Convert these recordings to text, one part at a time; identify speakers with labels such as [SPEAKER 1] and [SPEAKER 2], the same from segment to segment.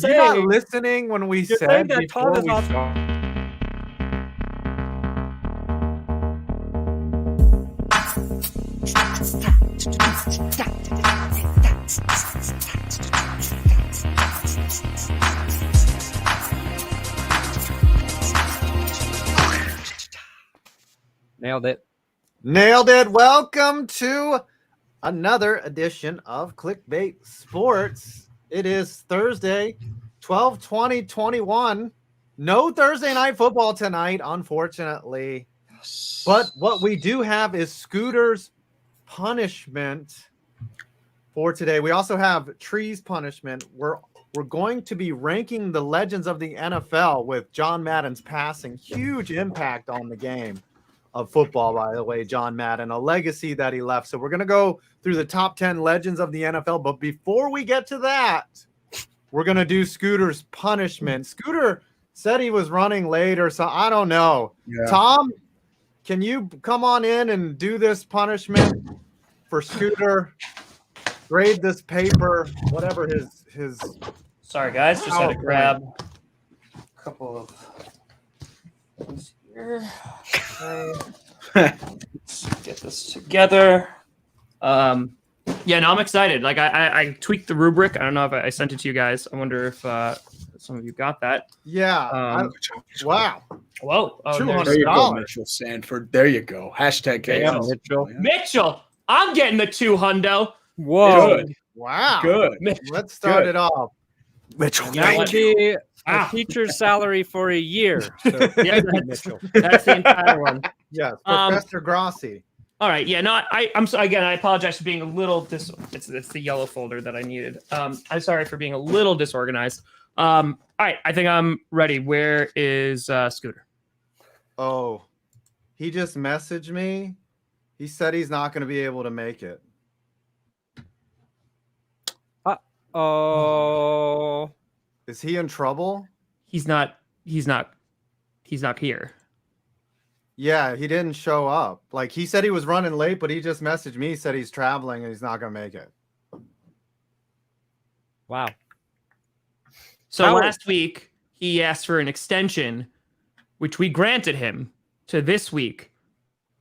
[SPEAKER 1] you not listening when we said
[SPEAKER 2] that
[SPEAKER 1] before we
[SPEAKER 2] off.
[SPEAKER 1] started?
[SPEAKER 2] Nailed it.
[SPEAKER 1] Nailed it. Welcome to another edition of Clickbait Sports. It is Thursday, 12/20/21. No Thursday night football tonight, unfortunately. But what we do have is Scooter's punishment for today. We also have Tree's punishment. We're going to be ranking the legends of the NFL with John Madden's passing. Huge impact on the game of football, by the way, John Madden, a legacy that he left. So we're going to go through the top 10 legends of the NFL. But before we get to that, we're going to do Scooter's punishment. Scooter said he was running late or so. I don't know. Yeah. Tom, can you come on in and do this punishment for Scooter? Grade this paper, whatever his.
[SPEAKER 3] Sorry, guys. Just had to grab a couple of things here. Let's get this together. Yeah, no, I'm excited. Like I tweaked the rubric. I don't know if I sent it to you guys. I wonder if some of you got that.
[SPEAKER 1] Yeah. Wow.
[SPEAKER 3] Whoa.
[SPEAKER 4] Oh, there you go, Mitchell Sanford. There you go. Hashtag KO.
[SPEAKER 3] Mitchell. Mitchell, I'm getting the 200.
[SPEAKER 2] Whoa.
[SPEAKER 1] Good. Wow.
[SPEAKER 4] Good.
[SPEAKER 1] Let's start it off.
[SPEAKER 4] Mitchell,
[SPEAKER 2] that would be a teacher's salary for a year. So
[SPEAKER 3] yeah,
[SPEAKER 2] Mitchell.
[SPEAKER 3] That's the entire one.
[SPEAKER 1] Yes, Professor Grossi.
[SPEAKER 3] All right, yeah, no, I'm so again. I apologize for being a little It's the yellow folder that I needed. I'm sorry for being a little disorganized. All right, I think I'm ready. Where is Scooter?
[SPEAKER 1] Oh, he just messaged me. He said he's not going to be able to make it.
[SPEAKER 2] Oh,
[SPEAKER 1] is he in trouble?
[SPEAKER 3] He's not here.
[SPEAKER 1] Yeah, he didn't show up. Like he said he was running late, but he just messaged me, said he's traveling and he's not going to make it.
[SPEAKER 2] Wow.
[SPEAKER 3] So last week he asked for an extension, which we granted him to this week,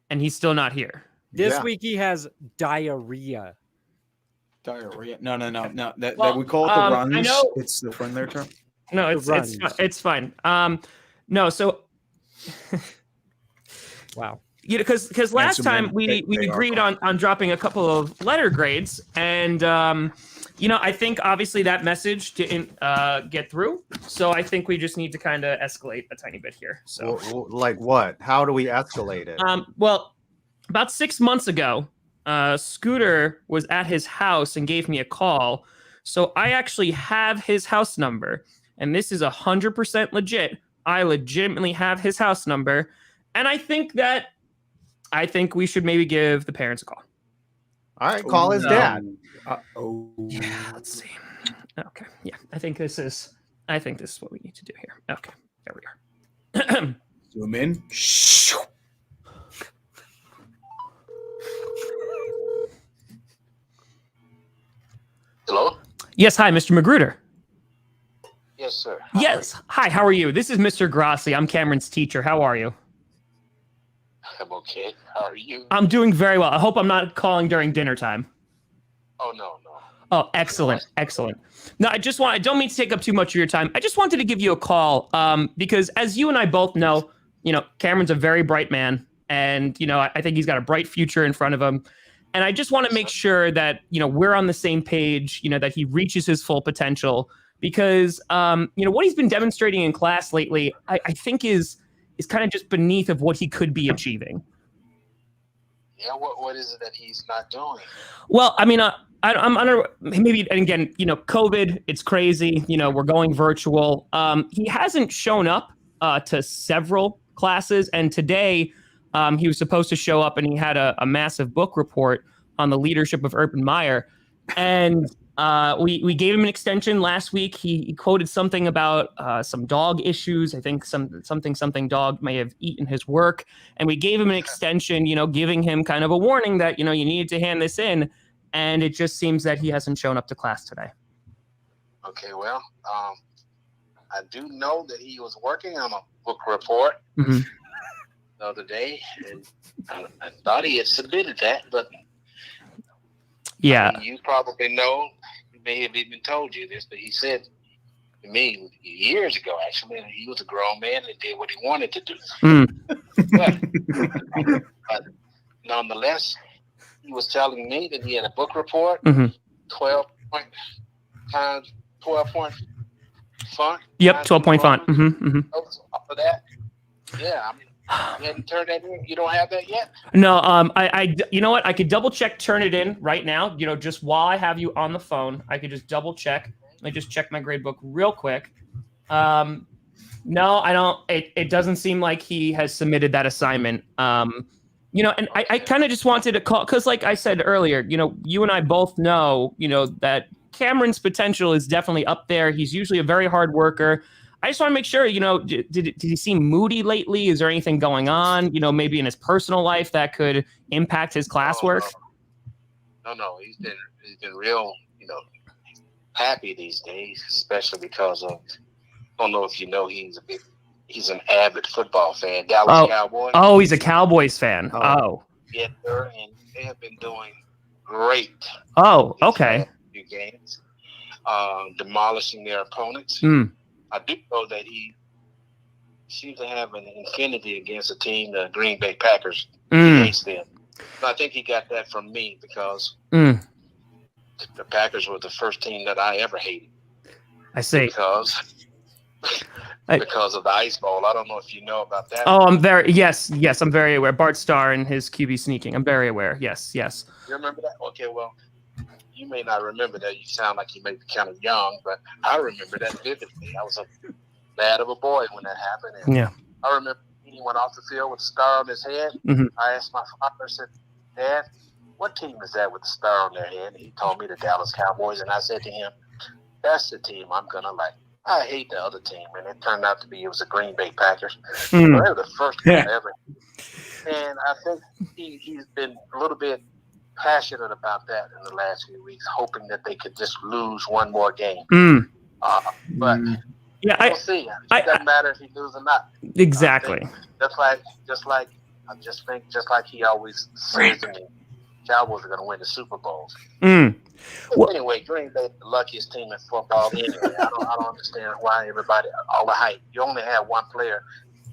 [SPEAKER 3] and he's still not here.
[SPEAKER 2] This week he has diarrhea.
[SPEAKER 4] Diarrhea? No. That we call it the runs.
[SPEAKER 3] I know
[SPEAKER 4] it's the friend there term.
[SPEAKER 3] No, it's fine. No, so
[SPEAKER 2] wow.
[SPEAKER 3] You know, because last time we agreed on dropping a couple of letter grades, and I think obviously that message didn't get through. So I think we just need to kind of escalate a tiny bit here. So
[SPEAKER 1] like what? How do we escalate it?
[SPEAKER 3] Well, about 6 months ago, Scooter was at his house and gave me a call. So I actually have his house number, and this is 100% legit. I legitimately have his house number, and I think we should maybe give the parents a call.
[SPEAKER 1] All right, call his dad.
[SPEAKER 3] Yeah, let's see. Okay, yeah, I think this is what we need to do here. Okay, there we are.
[SPEAKER 4] Zoom in.
[SPEAKER 5] Hello?
[SPEAKER 3] Yes, hi, Mr. Magruder.
[SPEAKER 5] Yes, sir.
[SPEAKER 3] Yes. Hi, how are you? This is Mr. Grossi. I'm Cameron's teacher. How are you?
[SPEAKER 5] I'm okay. How are you?
[SPEAKER 3] I'm doing very well. I hope I'm not calling during dinner time.
[SPEAKER 5] Oh, no.
[SPEAKER 3] Oh, excellent. No, I don't mean to take up too much of your time. I just wanted to give you a call because as you and I both know, Cameron's a very bright man, and, I think he's got a bright future in front of him. And I just want to make sure that, we're on the same page, that he reaches his full potential, because, what he's been demonstrating in class lately, I think is kind of just beneath of what he could be achieving.
[SPEAKER 5] Yeah, what is it that he's not doing?
[SPEAKER 3] Well, I mean, I'm under maybe, and again, COVID, it's crazy. We're going virtual. He hasn't shown up to several classes, and today he was supposed to show up, and he had a massive book report on the leadership of Urban Meyer, and we gave him an extension last week. He quoted something about some dog issues. I think something dog may have eaten his work, and we gave him an extension, giving him kind of a warning that, you needed to hand this in, and it just seems that he hasn't shown up to class today.
[SPEAKER 5] Okay, well, I do know that he was working on a book report
[SPEAKER 3] Mm-hmm.
[SPEAKER 5] the other day, and I thought he had submitted that, but
[SPEAKER 3] Yeah.
[SPEAKER 5] I mean, you probably know, he may have even told you this, but he said to me years ago, actually, that he was a grown man and did what he wanted to do. But nonetheless, he was telling me that he had a book report, 12-point times 12-point font.
[SPEAKER 3] Yep, 12-point font.
[SPEAKER 5] After that, yeah, I mean, you hadn't turned that in. You don't have that yet?
[SPEAKER 3] No, I you know what? I could double check, turn it in right now. You know, just while I have you on the phone, I could just double check. Let me just check my grade book real quick. No, I don't. It doesn't seem like he has submitted that assignment. You know, and I kind of just wanted to call because, like I said earlier, you know, you and I both know, you know, that Cameron's potential is definitely up there. He's usually a very hard worker. I just want to make sure, you know, did he seem moody lately? Is there anything going on, you know, maybe in his personal life that could impact his classwork?
[SPEAKER 5] No. He's been real, you know, happy these days, especially because of, I don't know if you know, he's an avid football fan, Dallas Cowboys.
[SPEAKER 3] Oh, he's a Cowboys fan. Oh.
[SPEAKER 5] Yeah, and they have been doing great.
[SPEAKER 3] Oh, okay.
[SPEAKER 5] Few games, demolishing their opponents. I do know that he seems to have an infinity against a team, the Green Bay Packers. He hates them. So I think he got that from me because the Packers were the first team that I ever hated.
[SPEAKER 3] I see.
[SPEAKER 5] Because of the Ice Bowl. I don't know if you know about that.
[SPEAKER 3] Oh, I'm very aware. Bart Starr and his QB sneaking. I'm very aware. Yes.
[SPEAKER 5] You remember that? Okay, well, you may not remember that. You sound like you may be kind of young, but I remember that vividly. I was a lad of a boy when that happened. And
[SPEAKER 3] yeah.
[SPEAKER 5] I remember he went off the field with a star on his head. I asked my father, I said, Dad, what team is that with the star on their head? And he told me the Dallas Cowboys. And I said to him, that's the team I'm going to like. I hate the other team. And it turned out to be, it was the Green Bay Packers. So they were the first team ever. And I think he's been a little bit passionate about that in the last few weeks, hoping that they could just lose one more game. But
[SPEAKER 3] yeah,
[SPEAKER 5] we'll see. It doesn't matter if he loses or not.
[SPEAKER 3] Exactly.
[SPEAKER 5] Just like he always says to me, Cowboys are going to win the Super Bowls. Well, anyway, Green Bay the luckiest team in football. Anyway, I don't understand why everybody all the hype. You only have one player,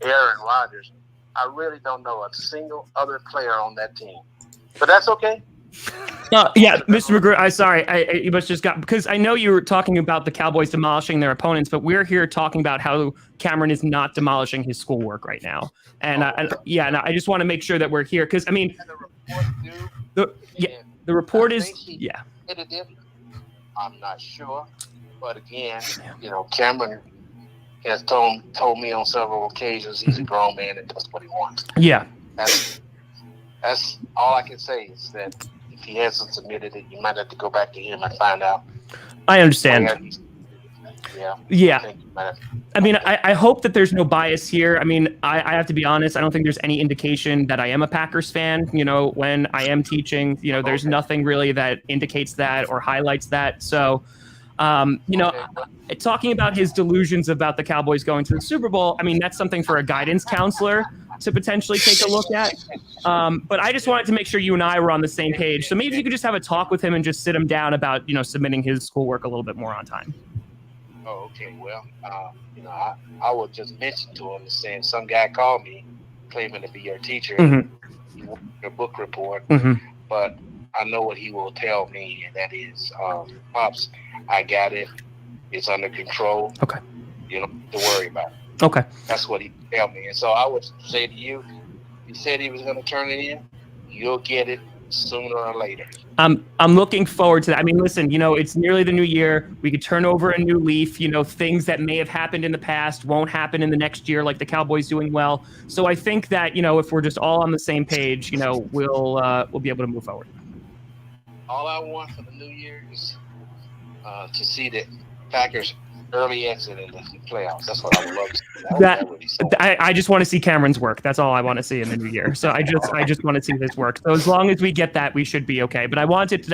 [SPEAKER 5] Aaron Rodgers. I really don't know a single other player on that team, but that's okay.
[SPEAKER 3] Yeah, Mr. McGrew, I'm sorry. You must just got, because I know you were talking about the Cowboys demolishing their opponents, but we're here talking about how Cameron is not demolishing his schoolwork right now. And I just want to make sure that we're here because I mean, the report is
[SPEAKER 5] I'm not sure, but again, you know, Cameron has told me on several occasions he's a grown man and does what he wants.
[SPEAKER 3] Yeah,
[SPEAKER 5] that's all I can say is that if he hasn't submitted it, you might have to go back to him and find out.
[SPEAKER 3] I understand. Yeah. I mean, I hope that there's no bias here. I mean, I have to be honest. I don't think there's any indication that I am a Packers fan. You know, when I am teaching, you know, there's nothing really that indicates that or highlights that. So, you know, talking about his delusions about the Cowboys going to the Super Bowl, I mean, that's something for a guidance counselor to potentially take a look at. But I just wanted to make sure you and I were on the same page. So maybe you could just have a talk with him and just sit him down about, you know, submitting his schoolwork a little bit more on time.
[SPEAKER 5] Oh, okay. Well, you know, I would just mention to him saying some guy called me claiming to be your teacher, he wanted your book report, but I know what he will tell me, and that is, Pops, I got it. It's under control. Okay. You don't have to worry about it.
[SPEAKER 3] Okay.
[SPEAKER 5] That's what he tell me. And so I would say to you, he said he was going to turn it in, you'll get it sooner or later.
[SPEAKER 3] I'm looking forward to that. I mean, listen, you know, it's nearly the new year. We could turn over a new leaf. You know, things that may have happened in the past won't happen in the next year, like the Cowboys doing well. So I think that, you know, if we're just all on the same page, you know, we'll be able to move forward.
[SPEAKER 5] All I want for the new year is to see the Packers early exit in the playoffs. That's what I would love to see.
[SPEAKER 3] I just want to see Cameron's work. That's all I want to see in the new year. So I just want to see his work. So as long as we get that, we should be okay. But I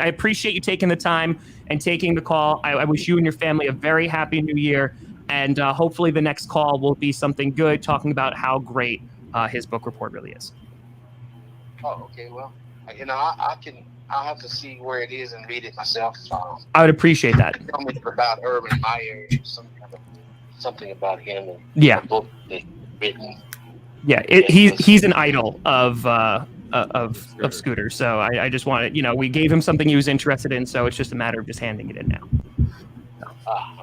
[SPEAKER 3] appreciate you taking the time and taking the call. I wish you and your family a very happy new year. And hopefully the next call will be something good, talking about how great his book report really is.
[SPEAKER 5] Oh, okay. Well, I'll have to see where it is and read it myself.
[SPEAKER 3] I would appreciate that.
[SPEAKER 5] Tell me about Urban Meyer, something about him. And
[SPEAKER 3] yeah.
[SPEAKER 5] The book that written.
[SPEAKER 3] Yeah, he's an idol of Scooter. So I just wanted, we gave him something he was interested in. So it's just a matter of just handing it in now.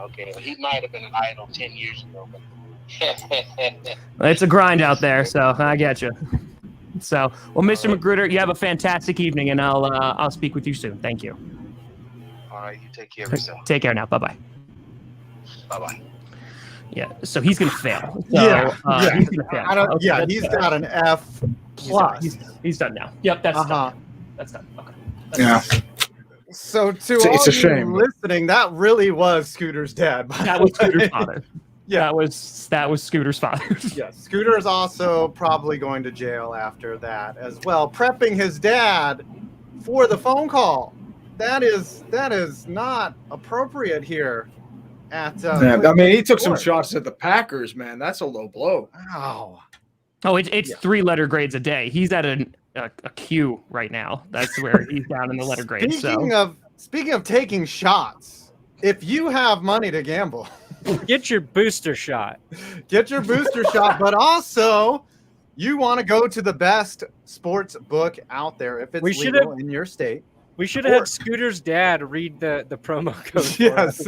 [SPEAKER 5] Okay. Well, he might have been an idol 10 years ago.
[SPEAKER 3] But it's a grind out there. So I get you. So, well, Mr. Magruder, you have a fantastic evening, and I'll speak with you soon. Thank you.
[SPEAKER 5] All right, you take care of yourself.
[SPEAKER 3] Take care now. Bye-bye.
[SPEAKER 5] Bye-bye.
[SPEAKER 3] Yeah, so he's going to fail. So, he's going to fail.
[SPEAKER 1] He's got an F plus.
[SPEAKER 3] He's done now. Yep, that's done. That's done. Okay. So
[SPEAKER 1] to all a shame. Listening, that really was Scooter's dad.
[SPEAKER 3] That was Scooter's father. Yeah, that was Scooter's father.
[SPEAKER 1] Yeah, Scooter is also probably going to jail after that as well, prepping his dad for the phone call. That is not appropriate here.
[SPEAKER 4] I mean, he took some shots at the Packers, man. That's a low blow.
[SPEAKER 1] Wow.
[SPEAKER 3] Oh, it's 3-letter grades a day. He's at a Q right now. That's where he's down in the letter grade.
[SPEAKER 1] Speaking of taking shots, if you have money to gamble.
[SPEAKER 2] Get your booster shot.
[SPEAKER 1] Get your booster shot, but also you want to go to the best sports book out there if it's legal in your state.
[SPEAKER 2] We should have had Scooter's dad read the promo code.
[SPEAKER 1] Yes.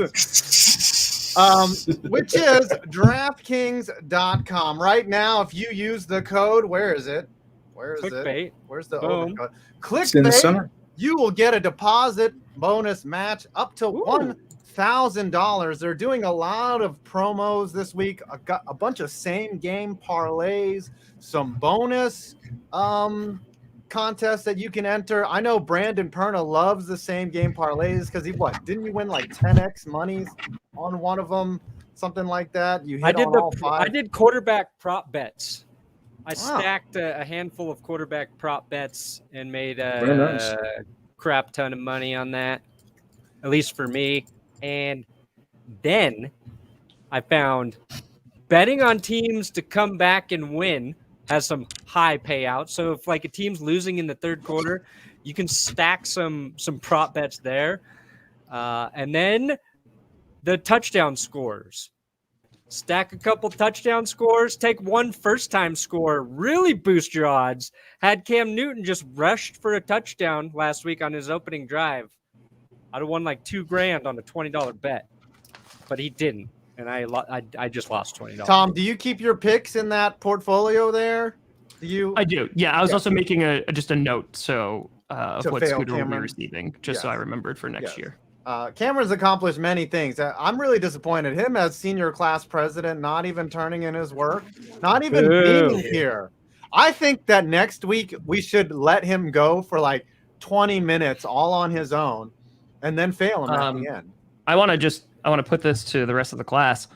[SPEAKER 1] Which is DraftKings.com. Right now, if you use the code, where is it?
[SPEAKER 2] Clickbait.
[SPEAKER 1] Where's the code? Clickbait. You will get a deposit bonus match up to $1,000. They're doing a lot of promos this week. I've got a bunch of same game parlays, some bonus contests that you can enter. I know Brandon Perna loves the same game parlays because didn't you win like 10x monies on one of them, something like that? You hit all 5.
[SPEAKER 2] I did quarterback prop bets. I stacked a handful of quarterback prop bets and made a crap ton of money on that, at least for me. And then I found betting on teams to come back and win has some high payouts. So if like a team's losing in the third quarter, you can stack some prop bets there. And then the touchdown scores. Stack a couple touchdown scores, take one first-time score, really boost your odds. Had Cam Newton just rushed for a touchdown last week on his opening drive, I'd have won like $2,000 on a $20 bet, but he didn't, and I just lost $20.
[SPEAKER 1] Tom, do you keep your picks in that portfolio there?
[SPEAKER 3] I do. Yeah, I was also making just a note of what Scooter will be receiving, just so I remembered for next year.
[SPEAKER 1] Cameron's accomplished many things. I'm really disappointed. Him as senior class president, not even turning in his work, not even being here. I think that next week we should let him go for like 20 minutes all on his own and then fail him at the end.
[SPEAKER 3] I want to put this to the rest of the class.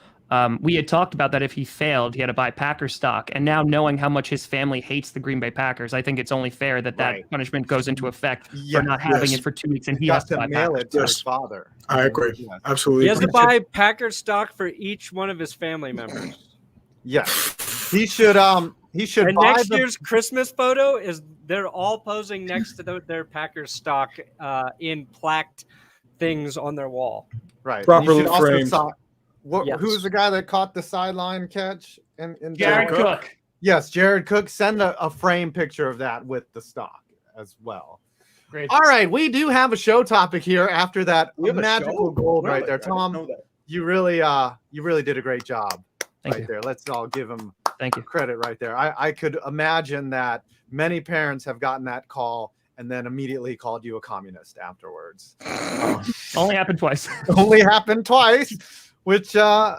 [SPEAKER 3] We had talked about that if he failed, he had to buy Packers stock. And now knowing how much his family hates the Green Bay Packers, I think it's only fair that punishment goes into effect for not having it for 2 weeks. And he has to buy
[SPEAKER 1] mail it to his father.
[SPEAKER 4] I agree. Yes. Absolutely.
[SPEAKER 2] He has to buy Packers stock for each one of his family members.
[SPEAKER 1] Yes. He should and
[SPEAKER 2] buy next year's Christmas photo is they're all posing next to their Packers stock in plaqued things on their wall.
[SPEAKER 1] Right.
[SPEAKER 4] Properly framed.
[SPEAKER 1] Who's the guy that caught the sideline catch? In
[SPEAKER 3] Jared Cook.
[SPEAKER 1] Yes, Jared Cook. Send a frame picture of that with the stock as well.
[SPEAKER 3] Great.
[SPEAKER 1] All right, we do have a show topic here after that magical gold right there. Tom, you really did a great job there. Let's all give him credit right there. I could imagine that many parents have gotten that call and then immediately called you a communist afterwards.
[SPEAKER 3] Only happened twice.
[SPEAKER 1] Only happened twice. Which, I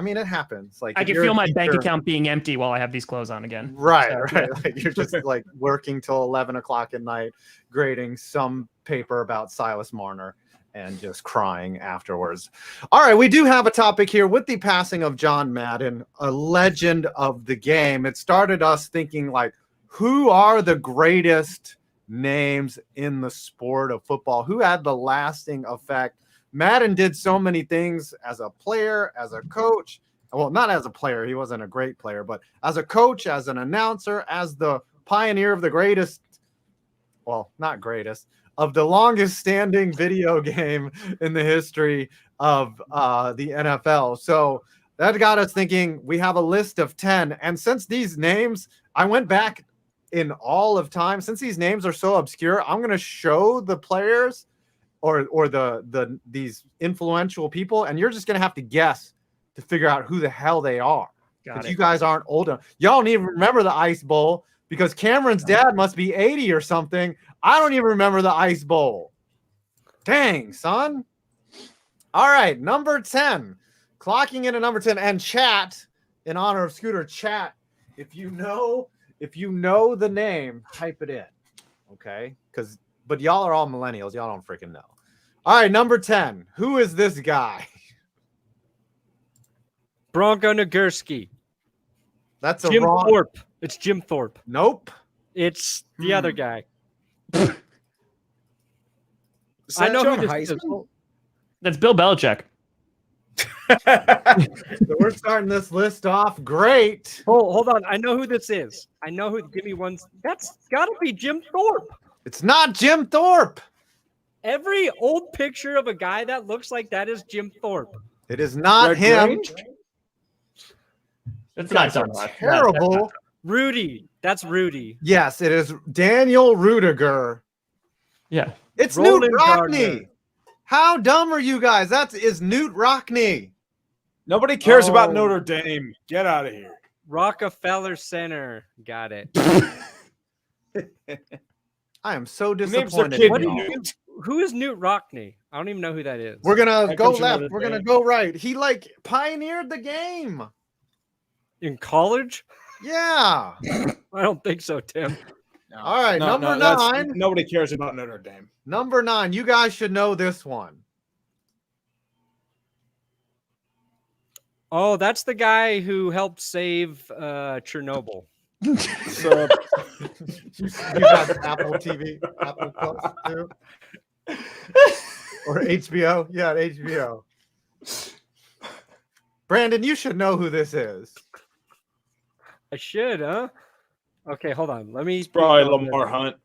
[SPEAKER 1] mean, it happens. Like
[SPEAKER 3] I can feel my bank account being empty while I have these clothes on again.
[SPEAKER 1] Right. Like you're just like working till 11 o'clock at night, grading some paper about Silas Marner, and just crying afterwards. All right, we do have a topic here with the passing of John Madden, a legend of the game. It started us thinking, like, who are the greatest names in the sport of football? Who had the lasting effect? Madden did so many things as a player, as a coach. Well, not as a player. He wasn't a great player, but as a coach, as an announcer, as the pioneer of the greatest, well, not greatest, of the longest standing video game in the history of the NFL. So that got us thinking. We have a list of 10. And since these names, I went back in all of time, since these names are so obscure, I'm going to show the players or these influential people, and you're just going to have to guess to figure out who the hell they are. Because you guys aren't old enough. Y'all don't even remember the Ice Bowl because Cameron's dad must be 80 or something. I don't even remember the Ice Bowl. Dang, son. All right, number 10. Clocking in at number 10. And chat, in honor of Scooter, chat, if you know the name, type it in. Okay? But y'all are all millennials. Y'all don't freaking know. All right, number 10. Who is this guy?
[SPEAKER 2] Bronco Nagurski.
[SPEAKER 1] That's
[SPEAKER 2] Jim
[SPEAKER 1] wrong.
[SPEAKER 2] Thorpe. It's Jim Thorpe.
[SPEAKER 1] Nope.
[SPEAKER 2] It's the other guy.
[SPEAKER 4] Is
[SPEAKER 2] I
[SPEAKER 4] that
[SPEAKER 2] know
[SPEAKER 4] John
[SPEAKER 2] who this is.
[SPEAKER 4] Heisman?
[SPEAKER 3] That's Bill Belichick.
[SPEAKER 1] So we're starting this list off great.
[SPEAKER 2] Hold on. I know who this is. I know who. Give me one. That's got to be Jim Thorpe.
[SPEAKER 1] It's not Jim Thorpe.
[SPEAKER 2] Every old picture of a guy that looks like that is Jim Thorpe.
[SPEAKER 1] It is not
[SPEAKER 4] Red
[SPEAKER 1] him.
[SPEAKER 4] Grange?
[SPEAKER 3] That's
[SPEAKER 1] Guys
[SPEAKER 3] not
[SPEAKER 1] are
[SPEAKER 3] John.
[SPEAKER 1] terrible.
[SPEAKER 2] Rudy. That's Rudy.
[SPEAKER 1] Yes, it is Daniel Rudiger.
[SPEAKER 3] Yeah.
[SPEAKER 1] It's
[SPEAKER 2] Roland
[SPEAKER 1] Newt Rockney.
[SPEAKER 2] Gardner.
[SPEAKER 1] How dumb are you guys? That is Newt Rockney.
[SPEAKER 4] Nobody cares about
[SPEAKER 2] Oh.
[SPEAKER 4] Notre Dame. Get out of here.
[SPEAKER 2] Rockefeller Center. Got it.
[SPEAKER 1] I am so
[SPEAKER 4] Who names their
[SPEAKER 1] disappointed.
[SPEAKER 4] kid
[SPEAKER 1] in
[SPEAKER 2] What
[SPEAKER 1] y'all.
[SPEAKER 2] Who is Newt Rockney? I don't even know who that is.
[SPEAKER 1] We're gonna
[SPEAKER 4] That
[SPEAKER 1] go
[SPEAKER 4] comes from
[SPEAKER 1] left.
[SPEAKER 4] Notre
[SPEAKER 1] We're gonna
[SPEAKER 4] Dame.
[SPEAKER 1] go right. He pioneered the game.
[SPEAKER 2] In college?
[SPEAKER 1] Yeah.
[SPEAKER 2] I don't think so, Tim.
[SPEAKER 4] No.
[SPEAKER 1] All right, number
[SPEAKER 4] that's-
[SPEAKER 1] 9.
[SPEAKER 4] Nobody cares about Notre Dame.
[SPEAKER 1] Number 9. You guys should know this one.
[SPEAKER 2] Oh, that's the guy who helped save Chernobyl.
[SPEAKER 4] So
[SPEAKER 1] You got Apple TV, Apple Plus too, or HBO? Yeah, HBO. Brandon, you should know who this is.
[SPEAKER 2] I should, huh? Okay, hold on. Let me.
[SPEAKER 4] it's probably Lamar Hunt.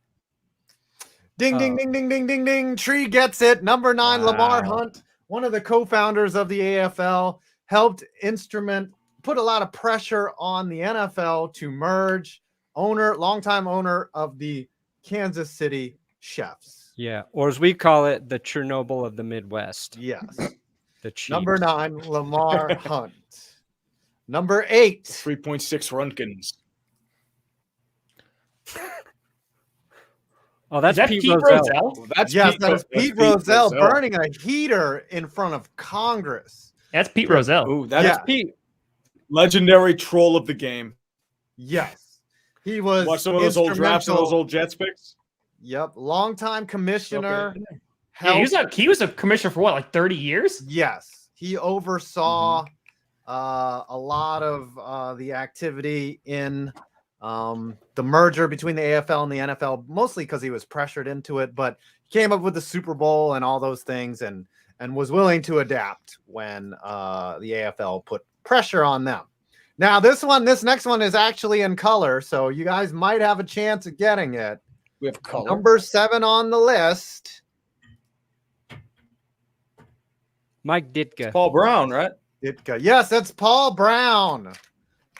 [SPEAKER 1] Ding, ding, ding, ding, ding, ding, ding. Tree gets it. Number 9, Lamar
[SPEAKER 2] Wow.
[SPEAKER 1] Hunt, one of the co-founders of the AFL, helped put a lot of pressure on the NFL to merge. Longtime owner of the Kansas City Chiefs.
[SPEAKER 2] Yeah, or as we call it, the Chernobyl of the Midwest.
[SPEAKER 1] Yes.
[SPEAKER 2] The Chiefs.
[SPEAKER 1] Number 9, Lamar Hunt. Number 8.
[SPEAKER 4] 3.6 Runkins.
[SPEAKER 2] Oh, that's
[SPEAKER 3] Is that
[SPEAKER 2] Pete,
[SPEAKER 3] Pete
[SPEAKER 2] Rozelle.
[SPEAKER 3] Rozelle?
[SPEAKER 4] Well, that's
[SPEAKER 1] Yes, that is
[SPEAKER 4] that's
[SPEAKER 1] Pete Rozelle
[SPEAKER 4] Rozelle.
[SPEAKER 1] burning a heater in front of Congress.
[SPEAKER 3] That's Pete Rozelle.
[SPEAKER 4] Ooh, that's
[SPEAKER 1] Yeah.
[SPEAKER 2] Pete.
[SPEAKER 4] legendary troll of the game.
[SPEAKER 1] Yes. He was
[SPEAKER 4] Watch some of those old drafts and those old Jets picks.
[SPEAKER 1] Yep. Longtime commissioner.
[SPEAKER 4] Okay.
[SPEAKER 3] Yeah, he was a commissioner for what, like 30 years?
[SPEAKER 1] Yes. He oversaw a lot of the activity in the merger between the AFL and the NFL, mostly because he was pressured into it, but he came up with the Super Bowl and all those things and was willing to adapt when the AFL put pressure on them. Now, this next one is actually in color, so you guys might have a chance at getting it.
[SPEAKER 4] We have color.
[SPEAKER 1] Number 7 on the list.
[SPEAKER 2] Mike Ditka.
[SPEAKER 4] Paul Brown, right?
[SPEAKER 1] Yes, that's Paul Brown.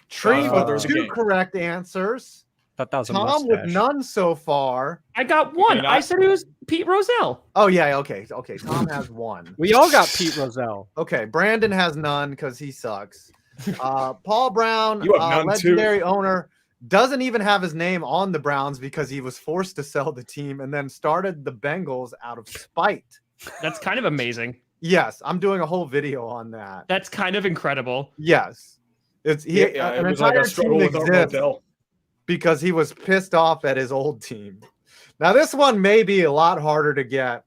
[SPEAKER 1] Tree
[SPEAKER 4] Godfather
[SPEAKER 1] with
[SPEAKER 4] of the
[SPEAKER 1] 2
[SPEAKER 4] game.
[SPEAKER 1] correct answers.
[SPEAKER 2] Thought that was a
[SPEAKER 1] Tom with
[SPEAKER 2] mustache.
[SPEAKER 1] none so far.
[SPEAKER 3] I got one.
[SPEAKER 4] Okay,
[SPEAKER 3] I said it was Pete Rozelle.
[SPEAKER 1] Oh, yeah, okay. Tom has 1.
[SPEAKER 2] We all got Pete Rozelle.
[SPEAKER 1] Okay, Brandon has none because he sucks. Paul Brown,
[SPEAKER 4] You have none, too.
[SPEAKER 1] legendary owner, doesn't even have his name on the Browns because he was forced to sell the team and then started the Bengals out of spite.
[SPEAKER 3] That's kind of amazing.
[SPEAKER 1] Yes, I'm doing a whole video on that.
[SPEAKER 3] That's kind of incredible.
[SPEAKER 1] Yes. An
[SPEAKER 4] It was like
[SPEAKER 1] entire
[SPEAKER 4] a struggle
[SPEAKER 1] team
[SPEAKER 4] with
[SPEAKER 1] exists
[SPEAKER 4] Odell.
[SPEAKER 1] because he was pissed off at his old team. Now, this one may be a lot harder to get.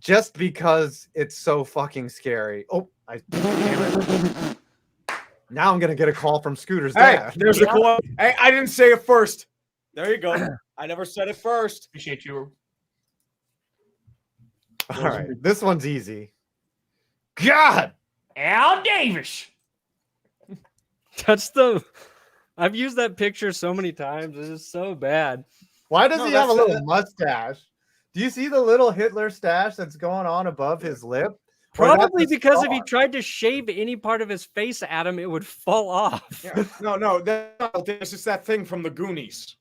[SPEAKER 1] just because it's so fucking scary. Oh, damn it. Now I'm gonna get a call from Scooter's dad.
[SPEAKER 4] Hey, there's a call. Hey, I didn't say it first. There you go. I never said it first.
[SPEAKER 3] Appreciate you.
[SPEAKER 1] All right, this one's easy. God,
[SPEAKER 3] Al Davis.
[SPEAKER 2] I've used that picture so many times. It's just so bad.
[SPEAKER 1] why does he have a little mustache? Do you see the little Hitler stash that's going on above his lip?
[SPEAKER 2] Probably because if he tried to shave any part of his face at him, it would fall off.
[SPEAKER 4] Yeah. No, this is that thing from the Goonies.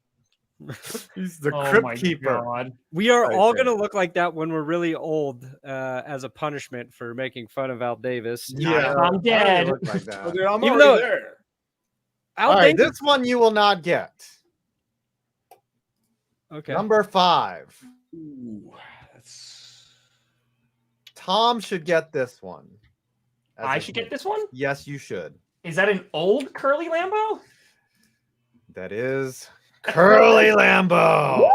[SPEAKER 1] He's the crypt keeper.
[SPEAKER 3] God.
[SPEAKER 2] We are
[SPEAKER 1] Right
[SPEAKER 2] all
[SPEAKER 1] there.
[SPEAKER 2] going to look like that when we're really old as a punishment for making fun of Al Davis.
[SPEAKER 1] Yeah,
[SPEAKER 3] I'm dead.
[SPEAKER 1] Look like that.
[SPEAKER 4] Oh, dude, I'm
[SPEAKER 2] Even
[SPEAKER 4] already
[SPEAKER 2] though-
[SPEAKER 4] there.
[SPEAKER 2] Al
[SPEAKER 1] All right,
[SPEAKER 2] Davis.
[SPEAKER 1] this one you will not get.
[SPEAKER 2] Okay.
[SPEAKER 1] Number 5.
[SPEAKER 4] Ooh, that's...
[SPEAKER 1] Tom should get this one.
[SPEAKER 3] I should get this one?
[SPEAKER 1] Yes, you should.
[SPEAKER 3] Is that an old curly Lambo?
[SPEAKER 1] That is Curly Lambo.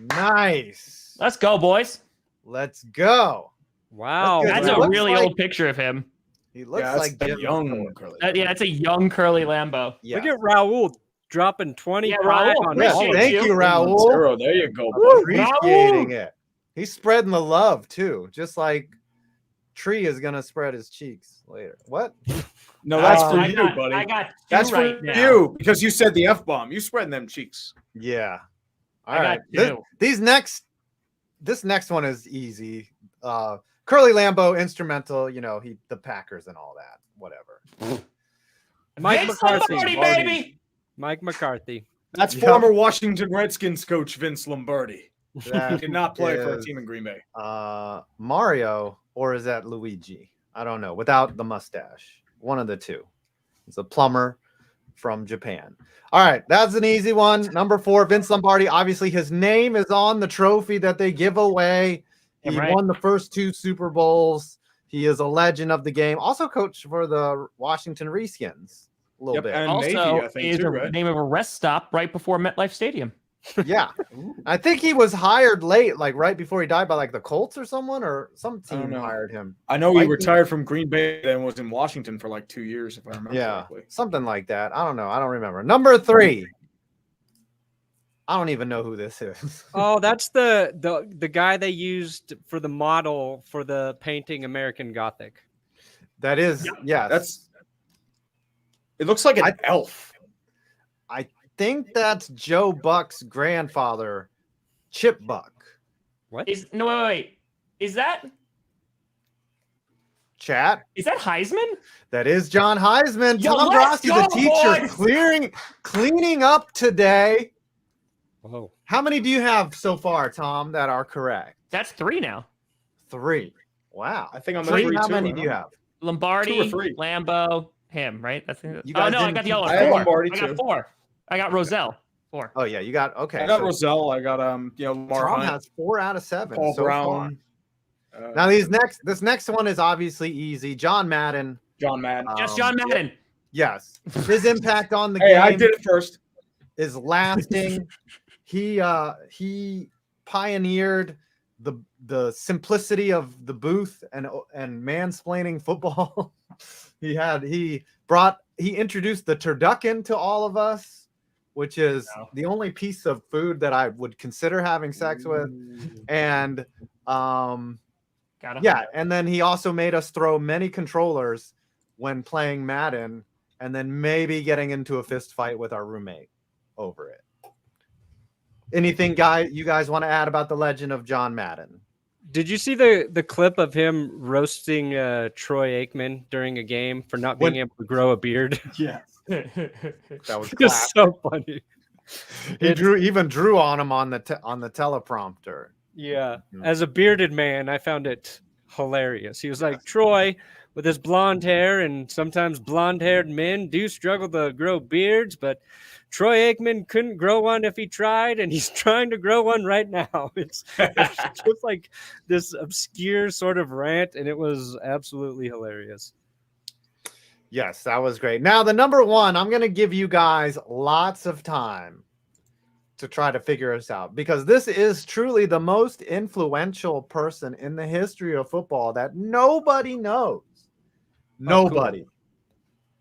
[SPEAKER 1] Nice.
[SPEAKER 3] Let's go, boys.
[SPEAKER 1] Let's go.
[SPEAKER 2] Wow.
[SPEAKER 1] That's
[SPEAKER 3] That's
[SPEAKER 1] good.
[SPEAKER 3] a
[SPEAKER 1] Looks
[SPEAKER 3] really
[SPEAKER 1] like-
[SPEAKER 3] old picture of him.
[SPEAKER 1] He looks
[SPEAKER 4] that's
[SPEAKER 1] like
[SPEAKER 4] the
[SPEAKER 1] Jim
[SPEAKER 4] young
[SPEAKER 1] Ford.
[SPEAKER 4] Curly.
[SPEAKER 3] Yeah, that's a young curly Lambo.
[SPEAKER 1] Yeah.
[SPEAKER 2] Look at Raul dropping 25
[SPEAKER 3] Raul,
[SPEAKER 2] on
[SPEAKER 1] Yeah,
[SPEAKER 3] appreciate
[SPEAKER 1] thank
[SPEAKER 3] you.
[SPEAKER 1] you, Raul.
[SPEAKER 4] Zero. There you go.
[SPEAKER 3] Woo.
[SPEAKER 1] Appreciating it. He's spreading the love too, just like Tree is gonna spread his cheeks later. What?
[SPEAKER 4] No, that's
[SPEAKER 1] Oh,
[SPEAKER 4] for
[SPEAKER 3] I
[SPEAKER 4] you,
[SPEAKER 3] got,
[SPEAKER 4] buddy.
[SPEAKER 3] I got two
[SPEAKER 4] That's for
[SPEAKER 3] right now.
[SPEAKER 4] you because you said the F-bomb. You spreading them cheeks.
[SPEAKER 1] Yeah. All
[SPEAKER 3] I got
[SPEAKER 1] right.
[SPEAKER 3] two.
[SPEAKER 1] This next one is easy. Curly Lambo instrumental. You know, the Packers and all that. Whatever.
[SPEAKER 2] Mike
[SPEAKER 3] Vince
[SPEAKER 2] McCarthy.
[SPEAKER 3] Lombardi, baby.
[SPEAKER 2] Mike McCarthy.
[SPEAKER 4] That's
[SPEAKER 1] Yeah.
[SPEAKER 4] former Washington Redskins coach Vince Lombardi. He
[SPEAKER 1] That
[SPEAKER 4] did not play for a
[SPEAKER 1] is,
[SPEAKER 4] team in Green Bay.
[SPEAKER 1] Mario, or is that Luigi? I don't know. Without the mustache, one of the two. It's a plumber from Japan. All right, that's an easy one. Number 4, Vince Lombardi. Obviously, his name is on the trophy that they give away. He
[SPEAKER 3] Yeah, right.
[SPEAKER 1] won the first 2 Super Bowls. He is a legend of the game. Also coached for the Washington Redskins a little bit.
[SPEAKER 4] And
[SPEAKER 3] Also,
[SPEAKER 4] Navy, I think,
[SPEAKER 3] is
[SPEAKER 4] too,
[SPEAKER 3] the
[SPEAKER 4] right?
[SPEAKER 3] name of a rest stop right before MetLife Stadium.
[SPEAKER 1] Yeah. I think he was hired late, like right before he died by like the Colts or someone, or some
[SPEAKER 4] I don't
[SPEAKER 1] team
[SPEAKER 4] know.
[SPEAKER 1] hired him.
[SPEAKER 4] I know he
[SPEAKER 1] Like-
[SPEAKER 4] retired from Green Bay and was in Washington for like 2 years, if I remember
[SPEAKER 1] Yeah,
[SPEAKER 4] correctly.
[SPEAKER 1] something like that. I don't know. I don't remember. Number 3. I don't even know who this is.
[SPEAKER 2] Oh, that's the guy they used for the model for the painting American Gothic.
[SPEAKER 1] That is, yes.
[SPEAKER 4] It looks like an elf.
[SPEAKER 1] I think that's Joe Buck's grandfather, Chip Buck.
[SPEAKER 2] What?
[SPEAKER 3] Wait. Is that
[SPEAKER 1] Chat.
[SPEAKER 3] Heisman?
[SPEAKER 1] That is John Heisman.
[SPEAKER 3] Yo,
[SPEAKER 1] Tom
[SPEAKER 3] let's
[SPEAKER 1] Grossi, the
[SPEAKER 3] go,
[SPEAKER 1] teacher,
[SPEAKER 3] boys!
[SPEAKER 1] cleaning up today.
[SPEAKER 2] Whoa.
[SPEAKER 1] How many do you have so far, Tom, that are correct?
[SPEAKER 3] That's 3 now.
[SPEAKER 1] 3. Wow.
[SPEAKER 4] I think I'm
[SPEAKER 1] Tree,
[SPEAKER 4] three,
[SPEAKER 1] how
[SPEAKER 4] too,
[SPEAKER 1] many
[SPEAKER 4] I
[SPEAKER 1] do
[SPEAKER 4] don't
[SPEAKER 1] you
[SPEAKER 4] know.
[SPEAKER 1] have?
[SPEAKER 3] Lombardi,
[SPEAKER 4] 2 or 3.
[SPEAKER 3] Lambo, him, right? That's
[SPEAKER 1] You
[SPEAKER 3] oh
[SPEAKER 1] guys
[SPEAKER 3] no, I
[SPEAKER 1] didn't
[SPEAKER 3] got the
[SPEAKER 1] keep-
[SPEAKER 3] other
[SPEAKER 4] I have
[SPEAKER 3] 4.
[SPEAKER 4] Lombardi,
[SPEAKER 3] I got
[SPEAKER 4] too.
[SPEAKER 3] 4. I got Roselle. 4.
[SPEAKER 1] Oh yeah, you got okay.
[SPEAKER 4] I got
[SPEAKER 1] so
[SPEAKER 4] Roselle. I got Lamar
[SPEAKER 1] Tom
[SPEAKER 4] Hunt,
[SPEAKER 1] has 4 out of 7
[SPEAKER 4] Paul
[SPEAKER 1] so
[SPEAKER 4] Brown.
[SPEAKER 1] far. Now this next one is obviously easy. John Madden.
[SPEAKER 4] John Madden.
[SPEAKER 3] Just John Madden.
[SPEAKER 1] Yes, his impact on the
[SPEAKER 4] Hey,
[SPEAKER 1] game
[SPEAKER 4] I did it first.
[SPEAKER 1] is lasting. He pioneered the simplicity of the booth and mansplaining football. he introduced the turducken to all of us, which is the only piece of food that I would consider having sex with. And yeah, and then he also made us throw many controllers when playing Madden, and then maybe getting into a fist fight with our roommate over it. Anything, you guys want to add about the legend of John Madden?
[SPEAKER 2] Did you see the clip of him roasting Troy Aikman during a game for not being able to grow a beard?
[SPEAKER 1] Yeah, that was
[SPEAKER 2] It's so funny.
[SPEAKER 1] He even drew on him on the teleprompter.
[SPEAKER 2] Yeah, as a bearded man, I found it hilarious. He was like, Troy, with his blonde hair, and sometimes blonde-haired men do struggle to grow beards, but Troy Aikman couldn't grow one if he tried, and he's trying to grow one right now. It's just like this obscure sort of rant, and it was absolutely hilarious.
[SPEAKER 1] Yes, that was great. Now, the number 1, I'm going to give you guys lots of time to try to figure us out, because this is truly the most influential person in the history of football that nobody knows. Nobody.
[SPEAKER 4] Cool.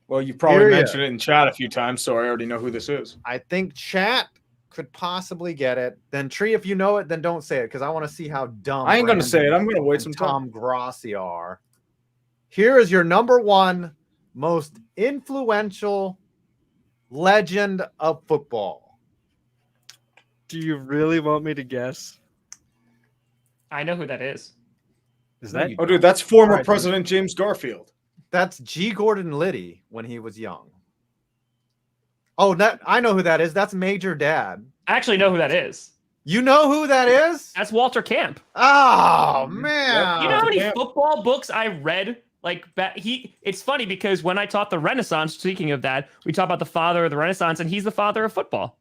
[SPEAKER 4] Well, you probably mentioned it in chat a few times, so I already know who this is.
[SPEAKER 1] I think chat could possibly get it. Then Tree, if you know it, then don't say it, because I want to see how dumb.
[SPEAKER 4] I ain't going to say it. I'm going to wait some time.
[SPEAKER 1] Tom Grossi are. Here is your number one most influential legend of football.
[SPEAKER 2] Do you really want me to guess?
[SPEAKER 3] I know who that is.
[SPEAKER 2] Is that?
[SPEAKER 4] Oh, dude, that's former President James Garfield.
[SPEAKER 1] That's G. Gordon Liddy when he was young. Oh, I know who that is. That's Major Dad.
[SPEAKER 3] I actually know who that is.
[SPEAKER 1] You know who that is?
[SPEAKER 3] That's Walter Camp.
[SPEAKER 1] Oh, man.
[SPEAKER 3] You know how many football books I read? Like, it's funny because when I taught the Renaissance, speaking of that, we talk about the father of the Renaissance, and he's the father of football.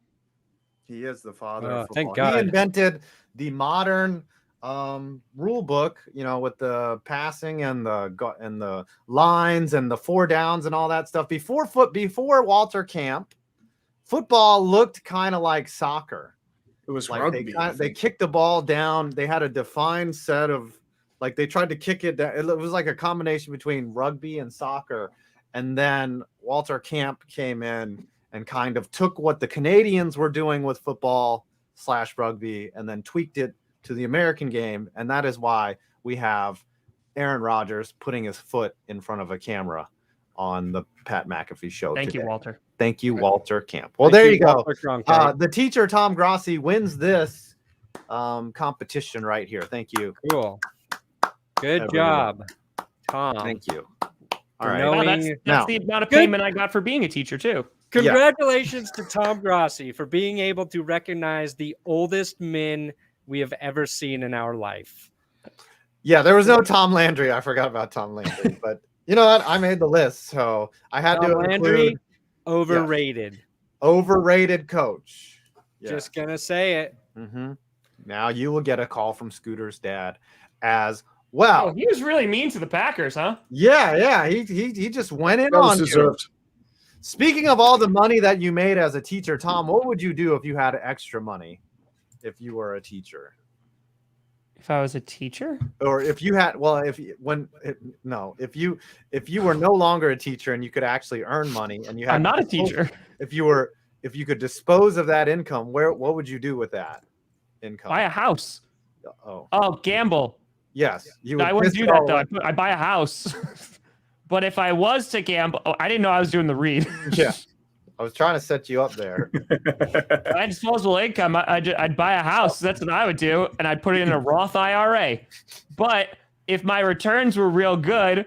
[SPEAKER 1] He is the father of football.
[SPEAKER 2] Thank God.
[SPEAKER 1] He invented the modern rule book, with the passing and the lines and the 4 downs and all that stuff. Before Walter Camp, football looked kind of like soccer.
[SPEAKER 4] It was
[SPEAKER 1] like
[SPEAKER 4] rugby.
[SPEAKER 1] they kicked the ball down. They had a defined set of, like, they tried to kick it down. It was like a combination between rugby and soccer. And then Walter Camp came in and kind of took what the Canadians were doing with football / rugby and then tweaked it to the American game. And that is why we have Aaron Rodgers putting his foot in front of a camera on the Pat McAfee show.
[SPEAKER 3] Thank you, Walter.
[SPEAKER 1] Thank you, Walter Camp. Well, there you go. The teacher, Tom Grossi, wins this competition right here. Thank you.
[SPEAKER 2] Cool. Good job, Tom.
[SPEAKER 1] Thank you. All right.
[SPEAKER 3] Wow, that's the amount of payment I got for being a teacher, too.
[SPEAKER 2] Congratulations to Tom Grossi for being able to recognize the oldest men we have ever seen in our life.
[SPEAKER 1] Yeah, there was no Tom Landry. I forgot about Tom Landry, but you know what? I made the list, so I had
[SPEAKER 2] Tom
[SPEAKER 1] to
[SPEAKER 2] Landry,
[SPEAKER 1] include
[SPEAKER 2] overrated.
[SPEAKER 1] Overrated coach.
[SPEAKER 2] Just gonna say it.
[SPEAKER 1] Mm-hmm. Now you will get a call from Scooter's dad as well.
[SPEAKER 3] Oh, he was really mean to the Packers, huh?
[SPEAKER 1] Yeah. He just went in on you. Speaking of all the money that you made as a teacher, Tom, what would you do if you had extra money? If you were a teacher,
[SPEAKER 3] if I was a teacher,
[SPEAKER 1] or if you had, if you were no longer a teacher and you could actually earn money and you had,
[SPEAKER 3] I'm not a teacher.
[SPEAKER 1] If you could dispose of that income, what would you do with that income?
[SPEAKER 3] Buy a house. Oh, gamble.
[SPEAKER 1] Yes, you.
[SPEAKER 3] I wouldn't do that though. I'd buy a house. But if I was to gamble, I didn't know I was doing the read.
[SPEAKER 1] Yeah. I was trying to set you up there.
[SPEAKER 3] I had disposable income. I'd buy a house. That's what I would do. And I'd put it in a Roth IRA. But if my returns were real good,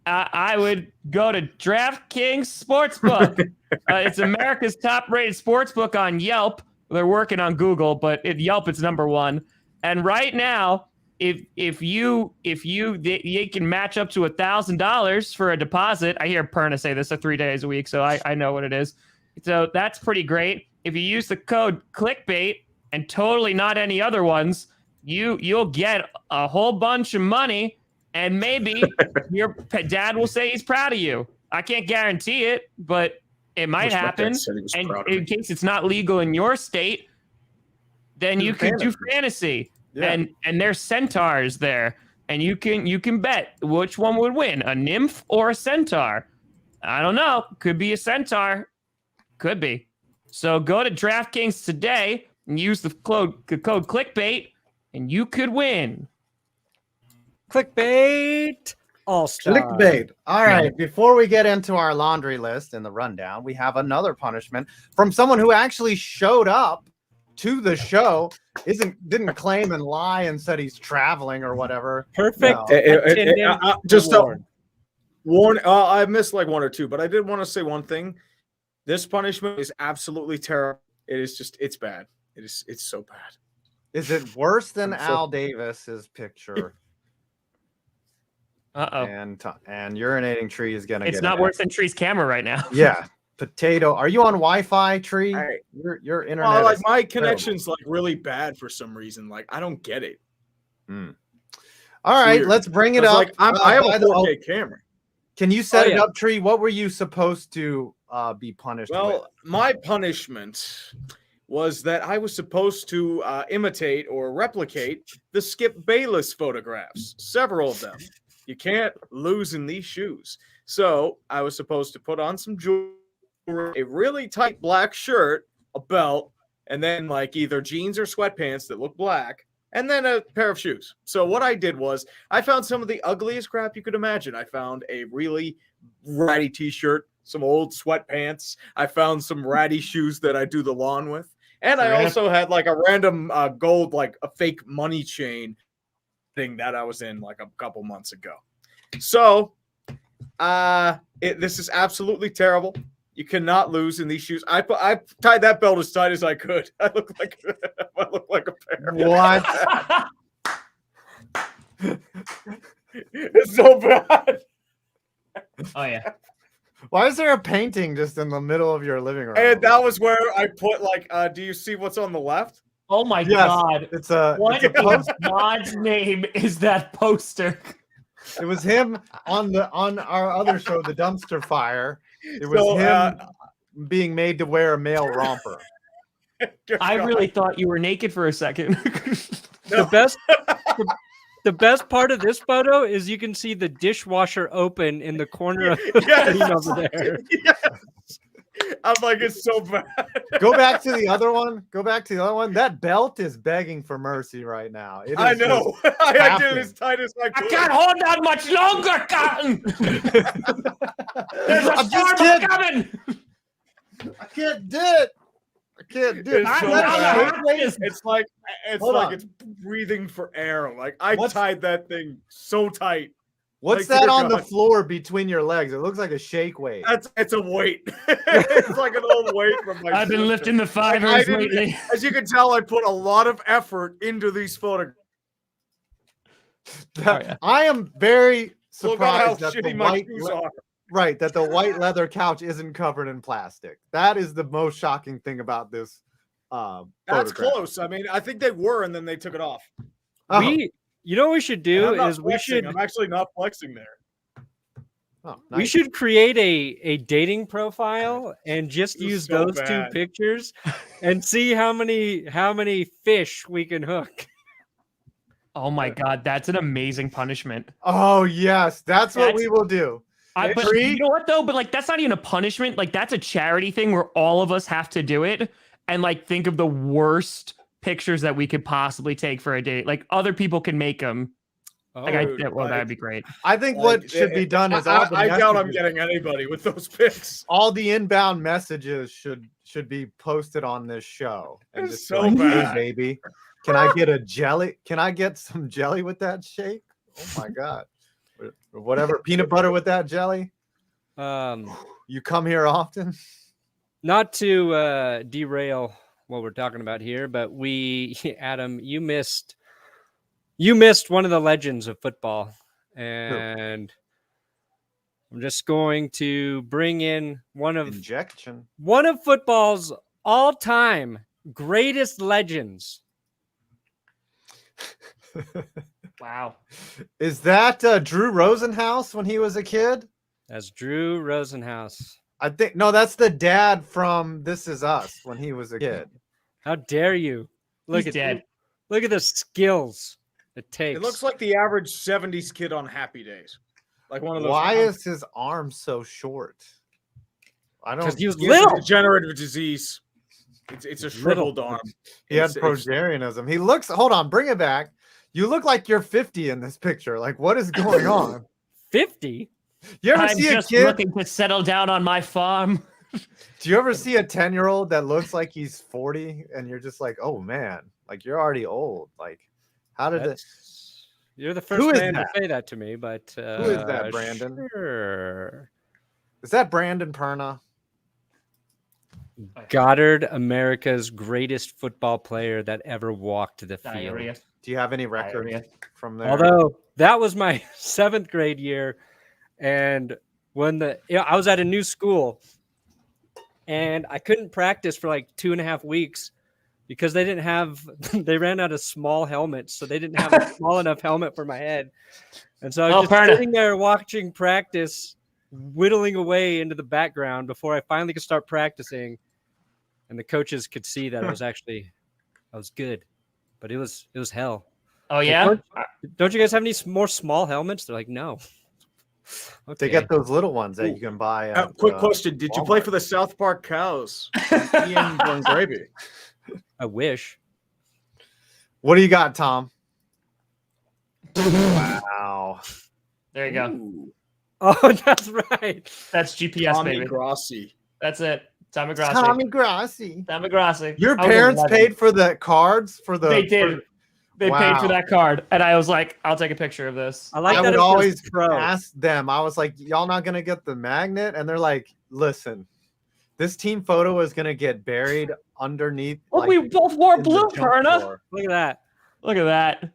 [SPEAKER 3] I would go to DraftKings Sportsbook. It's America's top-rated sportsbook on Yelp. They're working on Google, but at Yelp, it's number 1. And right now, if you can match up to $1,000 for a deposit. I hear Perna say this 3 days a week, so I know what it is. So that's pretty great. If you use the code Clickbait and totally not any other ones, you'll get a whole bunch of money, and maybe your dad will say he's proud of you. I can't guarantee it, but it might happen. And in case it's not legal in your state, then you can do fantasy. Yeah. And there's centaurs there, and you can bet which one would win, a nymph or a centaur. I don't know. Could be a centaur. Could be. So go to DraftKings today and use the code Clickbait, and you could win.
[SPEAKER 2] Clickbait All-Star.
[SPEAKER 1] Clickbait. All right. Before we get into our laundry list and the rundown, we have another punishment from someone who actually showed up to the show. Didn't claim and lie and said he's traveling or whatever.
[SPEAKER 2] Perfect.
[SPEAKER 1] No.
[SPEAKER 4] Just warn. I missed like 1 or 2, but I did want to say one thing. This punishment is absolutely terrible. It's bad. It's so bad.
[SPEAKER 1] Is it worse than Al Davis's picture?
[SPEAKER 3] Uh-oh.
[SPEAKER 1] And urinating Tree is gonna.
[SPEAKER 3] It's not worse than Tree's camera right now.
[SPEAKER 1] Yeah. Potato. Are you on Wi-Fi, Tree? Your internet.
[SPEAKER 4] Well, like my connection's like really bad for some reason. Like I don't get it.
[SPEAKER 1] All right, let's bring it up.
[SPEAKER 4] Like I have a 4K camera.
[SPEAKER 1] Can you set it up, Tree? What were you supposed to be punished with?
[SPEAKER 4] My punishment was that I was supposed to imitate or replicate the Skip Bayless photographs, several of them. You can't lose in these shoes. So I was supposed to put on some jewelry, a really tight black shirt, a belt, and then like either jeans or sweatpants that look black, and then a pair of shoes. So what I did was I found some of the ugliest crap you could imagine. I found a really ratty t-shirt, some old sweatpants. I found some ratty shoes that I do the lawn with. And I also had like a random gold, like a fake money chain thing that I was in like a couple months ago. So this is absolutely terrible. You cannot lose in these shoes. I tied that belt as tight as I could. I look like a bear.
[SPEAKER 1] What?
[SPEAKER 4] It's so bad.
[SPEAKER 3] Oh yeah.
[SPEAKER 1] Why is there a painting just in the middle of your living room?
[SPEAKER 4] And that was where I put like, do you see what's on the left?
[SPEAKER 3] Oh my
[SPEAKER 1] Yes,
[SPEAKER 3] God.
[SPEAKER 1] It's a
[SPEAKER 3] What
[SPEAKER 1] it's a
[SPEAKER 3] in
[SPEAKER 1] post.
[SPEAKER 3] God's name is that poster?
[SPEAKER 1] It was him on our other show, The Dumpster Fire. It was him being made to wear a male romper.
[SPEAKER 3] I really thought you were naked for a second.
[SPEAKER 2] The best part of this photo is you can see the dishwasher open in the corner of the screen over there.
[SPEAKER 4] Yes. I'm like, it's so bad.
[SPEAKER 1] Go back to the other one. That belt is begging for mercy right now. It is
[SPEAKER 4] I know. I did it as tight as I
[SPEAKER 3] I
[SPEAKER 4] could.
[SPEAKER 3] can't hold that much longer, Cotton. There's a
[SPEAKER 1] I'm just
[SPEAKER 3] storm
[SPEAKER 1] kidding.
[SPEAKER 3] coming.
[SPEAKER 1] I can't do it.
[SPEAKER 4] It's so bad. It's like
[SPEAKER 1] Hold on.
[SPEAKER 4] it's breathing for air. Like I
[SPEAKER 1] What's-
[SPEAKER 4] tied that thing so tight.
[SPEAKER 1] What's
[SPEAKER 4] Like,
[SPEAKER 1] that
[SPEAKER 4] dear
[SPEAKER 1] on the
[SPEAKER 4] God.
[SPEAKER 1] floor between your legs? It looks like a shake weight.
[SPEAKER 4] It's a weight. It's like an old weight from my
[SPEAKER 3] I've been
[SPEAKER 4] sister.
[SPEAKER 3] lifting the
[SPEAKER 4] I
[SPEAKER 3] fivers
[SPEAKER 4] didn't-
[SPEAKER 3] lately.
[SPEAKER 4] As you can tell, I put a lot of effort into these photographs.
[SPEAKER 3] yeah.
[SPEAKER 1] I am very
[SPEAKER 4] Look at how
[SPEAKER 1] surprised that the
[SPEAKER 4] shitty my
[SPEAKER 1] white
[SPEAKER 4] shoes are.
[SPEAKER 1] right that the white leather couch isn't covered in plastic. That is the most shocking thing about this.
[SPEAKER 4] That's
[SPEAKER 1] photograph.
[SPEAKER 4] close. I mean, I think they were, and then they took it off.
[SPEAKER 1] Oh,
[SPEAKER 2] You know what we should
[SPEAKER 4] And
[SPEAKER 2] do
[SPEAKER 4] I'm not
[SPEAKER 2] is
[SPEAKER 4] flexing. I'm actually not flexing there.
[SPEAKER 1] oh,
[SPEAKER 2] we
[SPEAKER 1] nice.
[SPEAKER 2] should create a dating profile and just
[SPEAKER 4] This is
[SPEAKER 2] use
[SPEAKER 4] so
[SPEAKER 2] those
[SPEAKER 4] bad.
[SPEAKER 2] two pictures and see how many fish we can hook.
[SPEAKER 3] Oh my God, that's an amazing punishment.
[SPEAKER 1] Oh yes, that's what
[SPEAKER 3] That's-
[SPEAKER 1] we will do.
[SPEAKER 3] But
[SPEAKER 1] Tree?
[SPEAKER 3] you know what though? But like, that's not even a punishment. Like, that's a charity thing where all of us have to do it and like think of the worst pictures that we could possibly take for a date. Like, other people can make them. Like, that'd be great.
[SPEAKER 1] I think
[SPEAKER 4] Like,
[SPEAKER 1] what should be done is all the
[SPEAKER 4] I doubt I'm
[SPEAKER 1] messages-
[SPEAKER 4] getting anybody with those pics.
[SPEAKER 1] all the inbound messages should be posted on this show. And
[SPEAKER 4] It's
[SPEAKER 1] just
[SPEAKER 4] so
[SPEAKER 1] like, hey,
[SPEAKER 4] bad.
[SPEAKER 1] baby, can I get a jelly? Can I get some jelly with that shake? Oh my god. Or whatever, peanut butter with that jelly. You come here often?
[SPEAKER 2] Not to derail what we're talking about here, but Adam, you missed one of the legends of football, and I'm just going to bring in one of football's all-time greatest legends.
[SPEAKER 3] Wow.
[SPEAKER 1] Is that Drew Rosenhaus when he was a kid?
[SPEAKER 2] That's Drew Rosenhaus.
[SPEAKER 1] I think no, that's the dad from This Is Us when he was a kid.
[SPEAKER 2] How dare you?
[SPEAKER 3] He's dead.
[SPEAKER 2] Look at the skills it takes.
[SPEAKER 4] It looks like the average 70s kid on Happy Days. Like one of those.
[SPEAKER 1] Why is his arm so short? I don't.
[SPEAKER 2] Because he was
[SPEAKER 4] He has
[SPEAKER 2] little.
[SPEAKER 4] a degenerative disease. It's a shriveled arm.
[SPEAKER 1] He had
[SPEAKER 4] It's-
[SPEAKER 1] progerianism. He looks. Hold on, bring it back. You look like you're 50 in this picture. Like, what is going on?
[SPEAKER 2] 50?
[SPEAKER 1] You ever
[SPEAKER 3] I'm
[SPEAKER 1] see a
[SPEAKER 3] just
[SPEAKER 1] kid?
[SPEAKER 3] looking to settle down on my farm.
[SPEAKER 1] Do you ever see a 10-year-old that looks like he's 40, and you're just like, oh man, like you're already old. Like, how did it?
[SPEAKER 2] You're the
[SPEAKER 1] Who
[SPEAKER 2] first
[SPEAKER 1] is
[SPEAKER 2] man
[SPEAKER 1] that?
[SPEAKER 2] to say that to me, but
[SPEAKER 1] Who is that, Brandon?
[SPEAKER 2] Sure.
[SPEAKER 1] Is that Brandon Perna?
[SPEAKER 2] Goddard, America's greatest football player that ever walked the field.
[SPEAKER 3] Diarrhea.
[SPEAKER 1] Do you have any records
[SPEAKER 3] Diarrhea.
[SPEAKER 1] from there?
[SPEAKER 2] Although that was my 7th grade year, and when I was at a new school, and I couldn't practice for like 2.5 weeks because they ran out of small helmets, so they didn't have a small enough helmet for my head, and so I was just
[SPEAKER 3] Perna.
[SPEAKER 2] sitting there watching practice, whittling away into the background before I finally could start practicing. and the coaches could see that I was good, but it was hell.
[SPEAKER 3] Oh yeah.
[SPEAKER 2] Don't you guys have any more small helmets? They're like, no. Okay.
[SPEAKER 1] They get those little ones that you can buy. At,
[SPEAKER 4] quick question: did you play
[SPEAKER 1] Walmart.
[SPEAKER 4] for the South Park Cows? Ian Glen Gravy.
[SPEAKER 2] I wish.
[SPEAKER 1] What do you got, Tom? Wow.
[SPEAKER 3] There you go.
[SPEAKER 4] Ooh.
[SPEAKER 2] Oh, that's right.
[SPEAKER 3] That's GPS,
[SPEAKER 4] Tommy
[SPEAKER 3] baby.
[SPEAKER 4] Grossi.
[SPEAKER 3] That's it. Tommy Grossi.
[SPEAKER 1] Tommy Grossi.
[SPEAKER 3] Tommy Grossi.
[SPEAKER 1] Your
[SPEAKER 3] I was
[SPEAKER 1] parents
[SPEAKER 3] 11.
[SPEAKER 1] paid for the cards for the.
[SPEAKER 3] They did. They paid for
[SPEAKER 1] Wow.
[SPEAKER 3] that card, and I was like, "I'll take a picture of this."
[SPEAKER 2] I like
[SPEAKER 1] I
[SPEAKER 2] that.
[SPEAKER 1] would
[SPEAKER 2] it says
[SPEAKER 1] always
[SPEAKER 2] pro.
[SPEAKER 1] ask them. I was like, "Y'all not gonna get the magnet?" And they're like, "Listen, this team photo is gonna get buried underneath."
[SPEAKER 3] Look,
[SPEAKER 1] like,
[SPEAKER 3] we both wore
[SPEAKER 1] in the
[SPEAKER 3] blue,
[SPEAKER 1] junk
[SPEAKER 3] Perna.
[SPEAKER 1] drawer."
[SPEAKER 2] Look at that.
[SPEAKER 3] Look at that.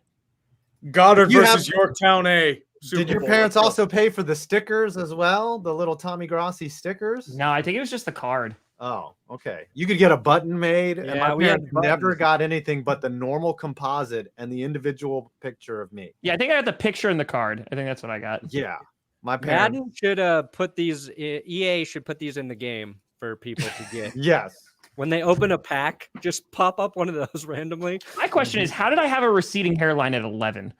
[SPEAKER 4] Goddard
[SPEAKER 1] You
[SPEAKER 4] versus Yorktown A. Super
[SPEAKER 1] Did your
[SPEAKER 4] Bowl.
[SPEAKER 1] parents
[SPEAKER 4] Let's go.
[SPEAKER 1] also pay for the stickers as well? The little Tommy Grossi stickers?
[SPEAKER 3] No, I think it was just the card.
[SPEAKER 1] Oh, okay. You could get a button made, and
[SPEAKER 2] Yeah,
[SPEAKER 1] my
[SPEAKER 2] we had
[SPEAKER 1] parents never
[SPEAKER 2] buttons.
[SPEAKER 1] got anything but the normal composite and the individual picture of me.
[SPEAKER 3] Yeah, I think I got the picture in the card. I think that's what I got.
[SPEAKER 1] Yeah, my parents.
[SPEAKER 2] Madden should put these. EA should put these in the game for people to get.
[SPEAKER 1] Yes.
[SPEAKER 2] When they open a pack, just pop up one of those randomly.
[SPEAKER 3] My question is, how did I have a receding hairline at 11?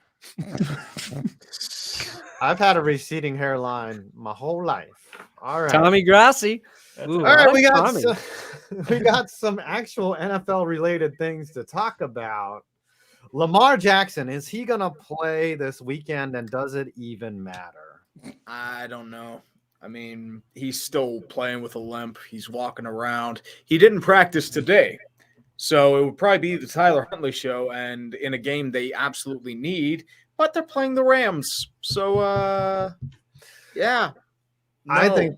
[SPEAKER 1] I've had a receding hairline my whole life. All right.
[SPEAKER 2] Tommy Grossi. Ooh,
[SPEAKER 1] All
[SPEAKER 2] I
[SPEAKER 1] right,
[SPEAKER 2] like
[SPEAKER 1] we got
[SPEAKER 2] Tommy.
[SPEAKER 1] we got some actual NFL related things to talk about. Lamar Jackson, is he gonna play this weekend, and does it even matter?
[SPEAKER 4] I don't know. I mean, he's still playing with a limp. He's walking around. He didn't practice today. So it would probably be the Tyler Huntley show, and in a game they absolutely need, but they're playing the Rams. So, yeah.
[SPEAKER 1] I
[SPEAKER 4] No.
[SPEAKER 1] think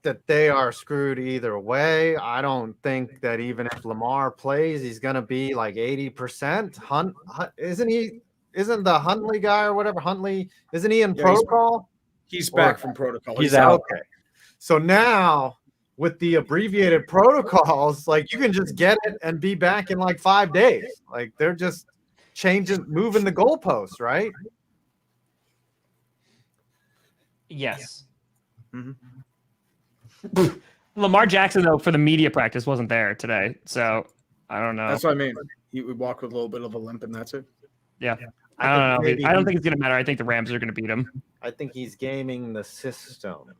[SPEAKER 1] that they are screwed either way. I don't think that even if Lamar plays, he's gonna be like 80%. Isn't the Huntley guy or whatever Huntley? Isn't he in
[SPEAKER 4] Yeah, he's-
[SPEAKER 1] protocol?
[SPEAKER 4] he's back from protocol.
[SPEAKER 2] He's out.
[SPEAKER 1] Okay. So now with the abbreviated protocols, like you can just get it and be back in like 5 days. Like they're just moving the goalposts, right?
[SPEAKER 3] Yes.
[SPEAKER 4] Mhm.
[SPEAKER 3] Lamar Jackson, though, for the media practice wasn't there today. So I don't know.
[SPEAKER 4] That's what I mean. He would walk with a little bit of a limp, and that's it.
[SPEAKER 3] Yeah.
[SPEAKER 1] I
[SPEAKER 3] I don't know.
[SPEAKER 1] maybe
[SPEAKER 3] I don't think it's going to matter. I think the Rams are going to beat him.
[SPEAKER 1] I think he's gaming the system.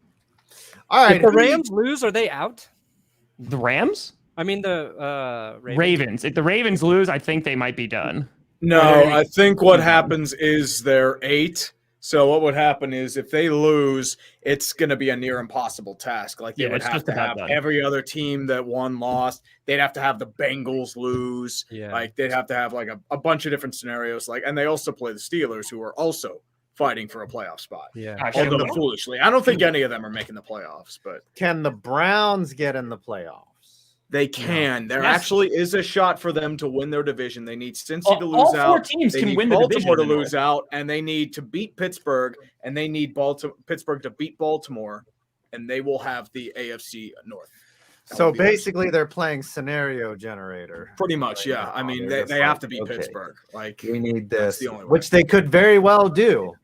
[SPEAKER 1] All right.
[SPEAKER 2] If the Rams lose, are they out?
[SPEAKER 3] The Rams?
[SPEAKER 2] I mean the
[SPEAKER 3] Ravens. If the Ravens lose, I think they might be done.
[SPEAKER 4] No, I think what happens is they're 8. So what would happen is if they lose, it's going to be a near impossible task. Like they
[SPEAKER 3] Yeah,
[SPEAKER 4] would
[SPEAKER 3] it's
[SPEAKER 4] have
[SPEAKER 3] just
[SPEAKER 4] to
[SPEAKER 3] about
[SPEAKER 4] have
[SPEAKER 3] done.
[SPEAKER 4] every other team that won lost. They'd have to have the Bengals lose.
[SPEAKER 2] Yeah.
[SPEAKER 4] Like they'd have to have like a bunch of different scenarios. Like, and they also play the Steelers, who are also fighting for a playoff spot.
[SPEAKER 2] Yeah.
[SPEAKER 3] I should've
[SPEAKER 4] Although
[SPEAKER 3] known.
[SPEAKER 4] foolishly, I don't think any of them are making the playoffs, but
[SPEAKER 1] Can the Browns get in the playoffs?
[SPEAKER 4] they can. There
[SPEAKER 3] Yes.
[SPEAKER 4] actually is a shot for them to win their division. They need Cincy to
[SPEAKER 3] All
[SPEAKER 4] lose
[SPEAKER 3] 4
[SPEAKER 4] out.
[SPEAKER 3] teams
[SPEAKER 4] They
[SPEAKER 3] can
[SPEAKER 4] need
[SPEAKER 3] win the
[SPEAKER 4] Baltimore
[SPEAKER 3] division.
[SPEAKER 4] to lose out, and they need to beat Pittsburgh, and they need Pittsburgh to beat Baltimore, and they will have the AFC North. That
[SPEAKER 1] So
[SPEAKER 4] would be
[SPEAKER 1] basically, they're playing scenario generator.
[SPEAKER 4] pretty much,
[SPEAKER 1] right
[SPEAKER 4] yeah.
[SPEAKER 1] now.
[SPEAKER 4] I mean,
[SPEAKER 1] They're
[SPEAKER 4] they
[SPEAKER 1] just
[SPEAKER 4] have
[SPEAKER 1] like,
[SPEAKER 4] to beat
[SPEAKER 1] okay,
[SPEAKER 4] Pittsburgh. Like,
[SPEAKER 1] We need
[SPEAKER 4] That's
[SPEAKER 1] this,
[SPEAKER 4] the only way.
[SPEAKER 1] which they could very well do.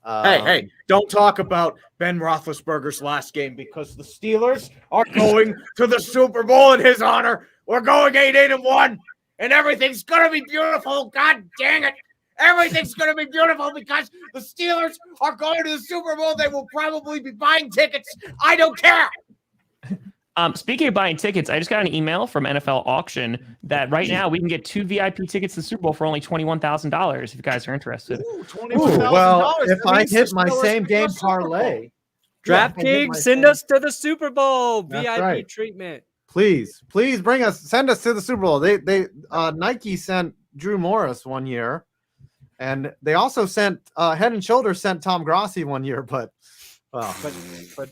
[SPEAKER 4] hey, don't talk about Ben Roethlisberger's last game because the Steelers are going to the Super Bowl in his honor. We're going 8-1, and everything's gonna be beautiful. God dang it! Everything's gonna be beautiful because the Steelers are going to the Super Bowl. They will probably be buying tickets. I don't care.
[SPEAKER 3] Speaking of buying tickets, I just got an email from NFL Auction that right now we can get 2 VIP tickets to the Super Bowl for only $21,000 if you guys are interested.
[SPEAKER 4] Ooh,
[SPEAKER 1] Ooh,
[SPEAKER 4] $21,000.
[SPEAKER 1] well, if
[SPEAKER 4] That
[SPEAKER 1] I
[SPEAKER 4] means
[SPEAKER 1] hit
[SPEAKER 4] the
[SPEAKER 1] my
[SPEAKER 4] Steelers
[SPEAKER 1] same
[SPEAKER 4] can
[SPEAKER 1] game
[SPEAKER 4] go Super Bowl.
[SPEAKER 1] parlay,
[SPEAKER 2] DraftKings, send us to the Super Bowl.
[SPEAKER 1] That's
[SPEAKER 2] VIP
[SPEAKER 1] right.
[SPEAKER 2] treatment.
[SPEAKER 1] please send us to the Super Bowl. Nike sent Drew Morris one year, and they also sent Head and Shoulders sent Tom Grossi one year, but well,
[SPEAKER 2] But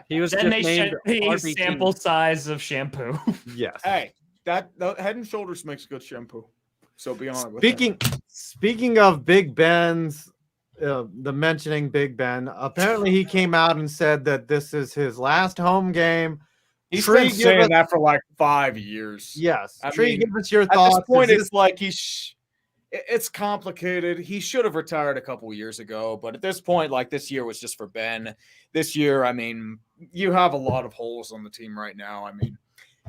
[SPEAKER 2] he was
[SPEAKER 3] Then
[SPEAKER 2] just
[SPEAKER 3] they
[SPEAKER 2] named
[SPEAKER 3] sent the
[SPEAKER 2] RB2.
[SPEAKER 3] sample size of shampoo.
[SPEAKER 1] yes.
[SPEAKER 4] Hey, that Head and Shoulders makes good shampoo. So be honest with that.
[SPEAKER 1] Speaking of Big Ben's, the mentioning Big Ben, apparently he came out and said that this is his last home game.
[SPEAKER 4] He's
[SPEAKER 1] Tree,
[SPEAKER 4] been
[SPEAKER 1] give
[SPEAKER 4] saying
[SPEAKER 1] us-
[SPEAKER 4] that for like 5 years.
[SPEAKER 1] Yes,
[SPEAKER 4] I
[SPEAKER 1] Tree,
[SPEAKER 4] mean,
[SPEAKER 1] give us your
[SPEAKER 4] At
[SPEAKER 1] thoughts.
[SPEAKER 4] this point,
[SPEAKER 1] Is
[SPEAKER 4] it's like it's complicated. He should have retired a couple years ago, but at this point, like this year was just for Ben. This year, I mean, you have a lot of holes on the team right now. I mean,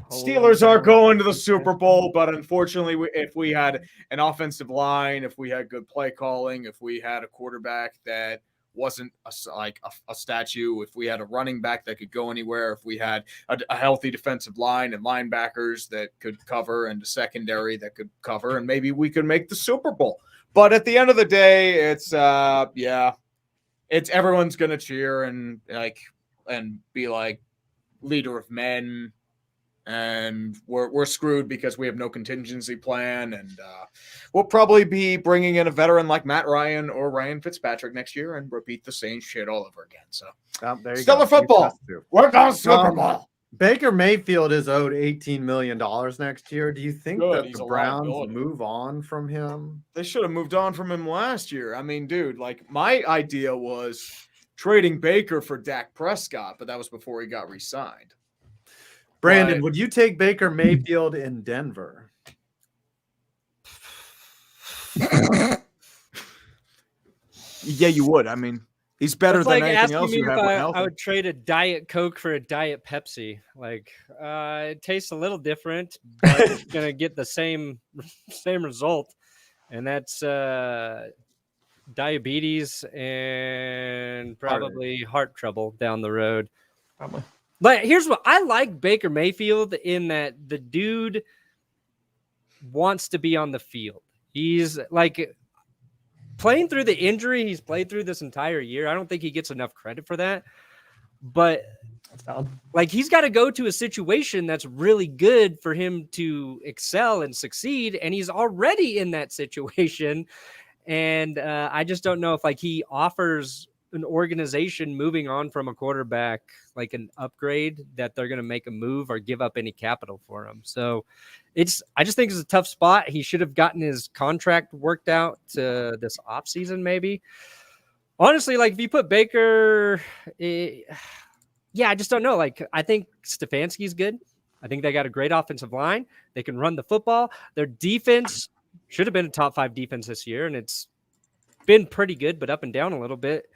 [SPEAKER 4] Steelers are going to the Super Bowl, but unfortunately, if we had an offensive line, if we had good play calling, if we had a quarterback that wasn't a statue, if we had a running back that could go anywhere, if we had a healthy defensive line and linebackers that could cover and a secondary that could cover, and maybe we could make the Super Bowl. But at the end of the day, it's everyone's gonna cheer and be like leader of men. And we're screwed because we have no contingency plan, and we'll probably be bringing in a veteran like Matt Ryan or Ryan Fitzpatrick next year and repeat the same shit all over again. So
[SPEAKER 1] there you
[SPEAKER 4] Stellar
[SPEAKER 1] go.
[SPEAKER 4] football. We're going Super Bowl.
[SPEAKER 1] Baker Mayfield is owed $18 million next year. Do you think that the Browns move on from him?
[SPEAKER 4] They should have moved on from him last year. I mean, dude, like my idea was trading Baker for Dak Prescott, but that was before he got re-signed.
[SPEAKER 1] Brandon, would you take Baker Mayfield in Denver?
[SPEAKER 4] Yeah, you would. I mean, he's better than anything else you have.
[SPEAKER 2] I would trade a Diet Coke for a Diet Pepsi. Like, it tastes a little different, but it's gonna get the same result, and that's diabetes and probably heart trouble down the road.
[SPEAKER 3] Probably.
[SPEAKER 2] But here's what I like Baker Mayfield in that the dude wants to be on the field. He's like playing through the injury he's played through this entire year. I don't think he gets enough credit for that. But like he's got to go to a situation that's really good for him to excel and succeed. And he's already in that situation. And I just don't know if like he offers an organization moving on from a quarterback like an upgrade that they're going to make a move or give up any capital for him. So I just think it's a tough spot. He should have gotten his contract worked out this offseason maybe. Honestly, like if you put Baker, I just don't know. Like I think Stefanski's good. I think they got a great offensive line. They can run the football. Their defense should have been a top 5 defense this year, and it's been pretty good, but up and down a little bit.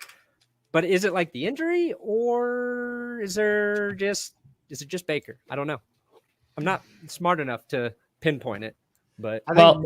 [SPEAKER 2] But is it like the injury, or is it just Baker? I don't know. I'm not smart enough to pinpoint it, but
[SPEAKER 1] I think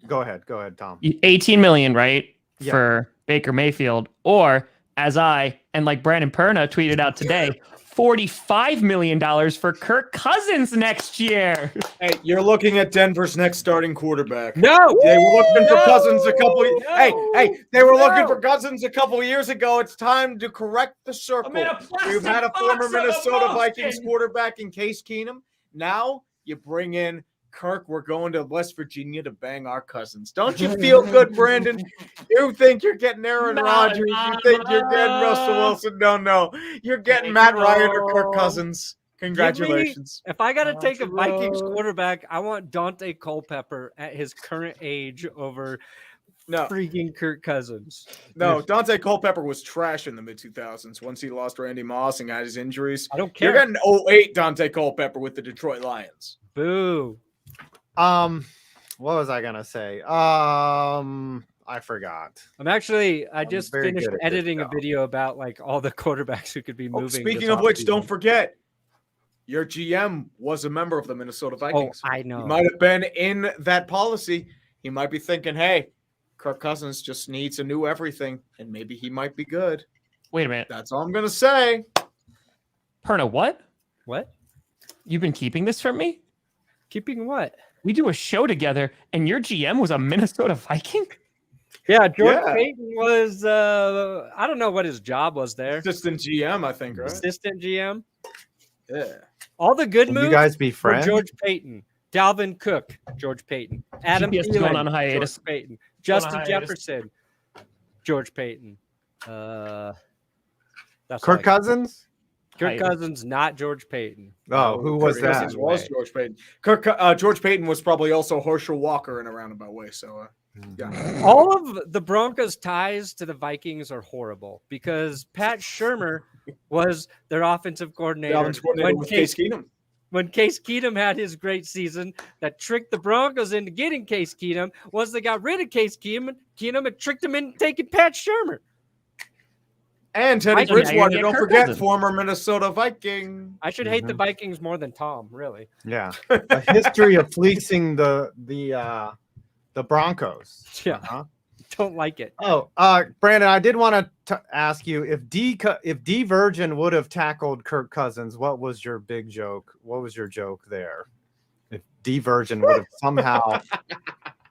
[SPEAKER 1] go ahead, Tom.
[SPEAKER 3] 18 million, right?
[SPEAKER 1] Yeah.
[SPEAKER 3] For Baker Mayfield, or as I and like Brandon Perna tweeted out today, $45 million for Kirk Cousins next year.
[SPEAKER 4] Hey, you're looking at Denver's next starting quarterback.
[SPEAKER 2] No,
[SPEAKER 4] they were looking for Cousins a couple. They were looking for Cousins a couple years ago. It's time to correct the circle. We've had a former Minnesota Vikings quarterback in Case Keenum. Now you bring in Kirk. We're going to West Virginia to bang our Cousins. Don't you feel good, Brandon? You think you're getting Aaron Rodgers? You think you're getting Russell Wilson? No. You're getting Matt Ryan or Kirk Cousins. Congratulations.
[SPEAKER 2] If I got to take a Vikings quarterback, I want Dante Culpepper at his current age over freaking Kirk Cousins.
[SPEAKER 4] No, Dante Culpepper was trash in the mid-2000s once he lost Randy Moss and got his injuries.
[SPEAKER 2] I don't care.
[SPEAKER 4] You're getting 08 Dante Culpepper with the Detroit Lions.
[SPEAKER 2] Boo.
[SPEAKER 1] What was I going to say? I forgot.
[SPEAKER 2] I just finished editing a video about like all the quarterbacks who could be moving.
[SPEAKER 4] Speaking of which, don't forget, your GM was a member of the Minnesota Vikings.
[SPEAKER 2] Oh, I know.
[SPEAKER 4] He might have been in that policy. He might be thinking, hey, Kirk Cousins just needs a new everything, and maybe he might be good.
[SPEAKER 3] Wait a minute.
[SPEAKER 4] That's all I'm going to say.
[SPEAKER 3] Perna, what?
[SPEAKER 2] What?
[SPEAKER 3] You've been keeping this from me?
[SPEAKER 2] Keeping what?
[SPEAKER 3] We do a show together, and your GM was a Minnesota Viking?
[SPEAKER 2] Yeah, George Payton was, I don't know what his job was there.
[SPEAKER 4] Assistant GM, I think, right?
[SPEAKER 2] Assistant GM.
[SPEAKER 4] Yeah.
[SPEAKER 2] All the good moves.
[SPEAKER 1] You guys be friends?
[SPEAKER 2] George Payton. Dalvin Cook, George Payton. Adam
[SPEAKER 3] GPS
[SPEAKER 2] Thielen,
[SPEAKER 3] going on hiatus.
[SPEAKER 2] George Payton. Justin Jefferson, George Payton. That's
[SPEAKER 1] Kirk Cousins?
[SPEAKER 2] Kirk Cousins, not George Payton.
[SPEAKER 1] Oh, who was
[SPEAKER 4] Kirk
[SPEAKER 1] that?
[SPEAKER 4] Cousins was George Payton. George Payton was probably also Herschel Walker in a roundabout way. So, yeah.
[SPEAKER 2] All of the Broncos' ties to the Vikings are horrible because Pat Shurmur was their offensive coordinator.
[SPEAKER 4] With Case Keenum.
[SPEAKER 2] When Case Keenum had his great season, that tricked the Broncos into getting Case Keenum. Once they got rid of Case Keenum, it tricked them into taking Pat Shurmur.
[SPEAKER 4] And Teddy
[SPEAKER 2] I-
[SPEAKER 4] Bridgewater,
[SPEAKER 3] yeah,
[SPEAKER 4] don't
[SPEAKER 3] Kirk
[SPEAKER 4] forget,
[SPEAKER 3] Cousins.
[SPEAKER 4] former Minnesota Viking.
[SPEAKER 2] I should hate the Vikings more than Tom, really.
[SPEAKER 1] Yeah, a history of fleecing the Broncos.
[SPEAKER 2] Yeah.
[SPEAKER 1] Uh-huh.
[SPEAKER 2] Don't like it.
[SPEAKER 1] Oh, Brandon, I did want to ask you if D Virgin would have tackled Kirk Cousins, what was your big joke? What was your joke there? If D Virgin would have somehow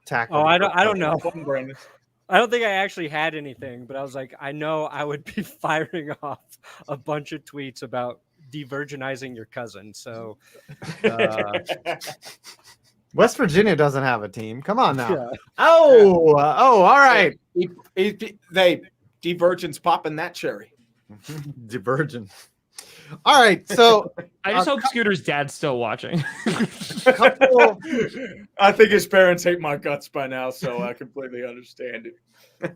[SPEAKER 1] tackled.
[SPEAKER 2] Oh, I don't know.
[SPEAKER 4] Brandon.
[SPEAKER 2] I don't think I actually had anything, but I was like, I know I would be firing off a bunch of tweets about de-virginizing your cousin. So
[SPEAKER 1] West Virginia doesn't have a team. Come on now.
[SPEAKER 2] yeah.
[SPEAKER 1] Oh, all right.
[SPEAKER 4] They D-Virgin's popping that cherry.
[SPEAKER 1] Divergent. All right, so
[SPEAKER 3] I just hope Scooter's dad's still watching.
[SPEAKER 1] couple,
[SPEAKER 4] I think his parents hate my guts by now, so I completely understand it.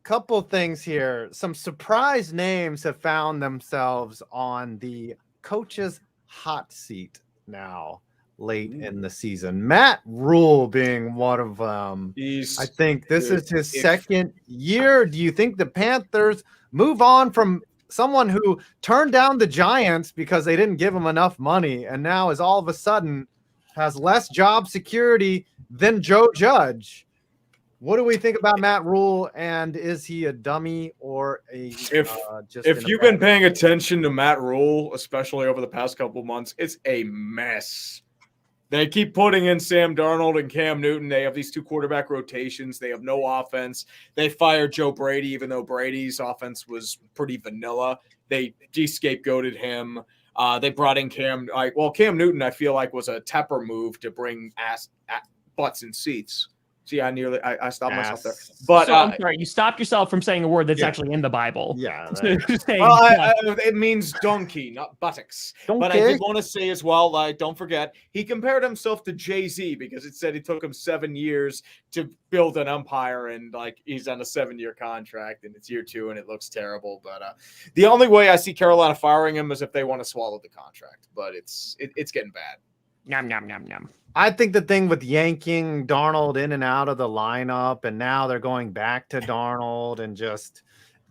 [SPEAKER 1] couple things here. Some surprise names have found themselves on the coach's hot seat now late in the season. Matt Rule being one of them. I think this is his second year. Do you think the Panthers move on from someone who turned down the Giants because they didn't give him enough money and now is all of a sudden has less job security than Joe Judge? What do we think about Matt Rule, and is he a dummy or a
[SPEAKER 4] If you've been paying attention to Matt Rule, especially over the past couple of months, it's a mess. They keep putting in Sam Darnold and Cam Newton. They have these two quarterback rotations. They have no offense. They fired Joe Brady, even though Brady's offense was pretty vanilla. They de-scapegoated him. They brought in Cam Newton, I feel like, was a Tepper move to bring butts in seats. See, I stopped myself there. But
[SPEAKER 3] so, I'm sorry, you stopped yourself from saying a word that's actually in the Bible.
[SPEAKER 1] Yeah.
[SPEAKER 4] It means donkey, not buttocks.
[SPEAKER 1] Donkey.
[SPEAKER 4] But I did want to say as well, don't forget, he compared himself to Jay-Z because it said it took him 7 years to build an empire, and he's on a 7-year contract, and it's year 2, and it looks terrible. But the only way I see Carolina firing him is if they want to swallow the contract. But it's getting bad.
[SPEAKER 3] Yum, yum, yum, yum.
[SPEAKER 1] I think the thing with yanking Darnold in and out of the lineup, and now they're going back to Darnold, and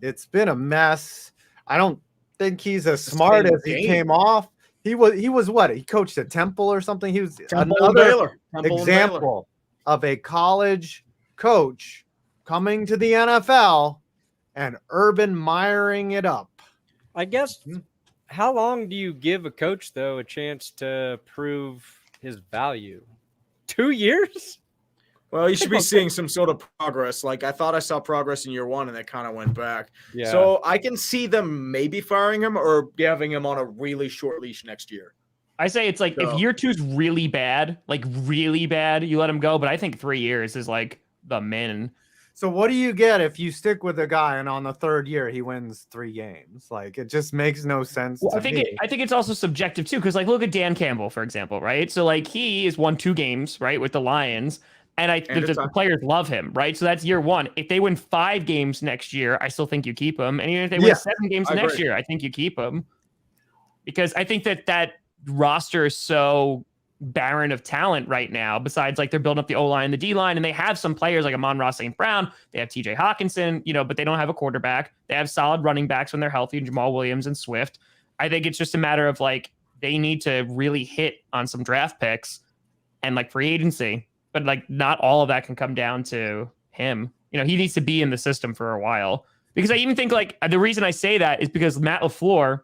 [SPEAKER 1] it's been a mess. I don't think he's as smart as he came off. He was what? He coached at Temple or something. He was another example of a college coach coming to the NFL and Urban Meyering it up.
[SPEAKER 2] I guess, how long do you give a coach, though, a chance to prove his value? 2 years?
[SPEAKER 4] Well, you should be seeing some sort of progress. I thought I saw progress in year 1, and that kind of went back.
[SPEAKER 2] Yeah.
[SPEAKER 4] So I can see them maybe firing him or having him on a really short leash next year.
[SPEAKER 3] I say it's if year 2's really bad, you let him go. But I think 3 years is the min.
[SPEAKER 1] So what do you get if you stick with a guy and on the 3rd year he wins 3 games? It just makes no sense.
[SPEAKER 3] Well, I think it's also subjective too, because look at Dan Campbell, for example, right? So he has won 2 games, right, with the Lions, and the players love him, right? So that's year 1. If they win 5 games next year, I still think you keep him, and even if they win 7 games next year, I think you keep him, because I think that roster is so barren of talent right now. Besides, they're building up the O-line and the D-line, and they have some players like Amon-Ra St. Brown. They have TJ Hawkinson, but they don't have a quarterback. They have solid running backs when they're healthy, Jamal Williams and Swift. I think it's just a matter of they need to really hit on some draft picks and free agency, but not all of that can come down to him. He needs to be in the system for a while, because I even think the reason I say that is because Matt LaFleur,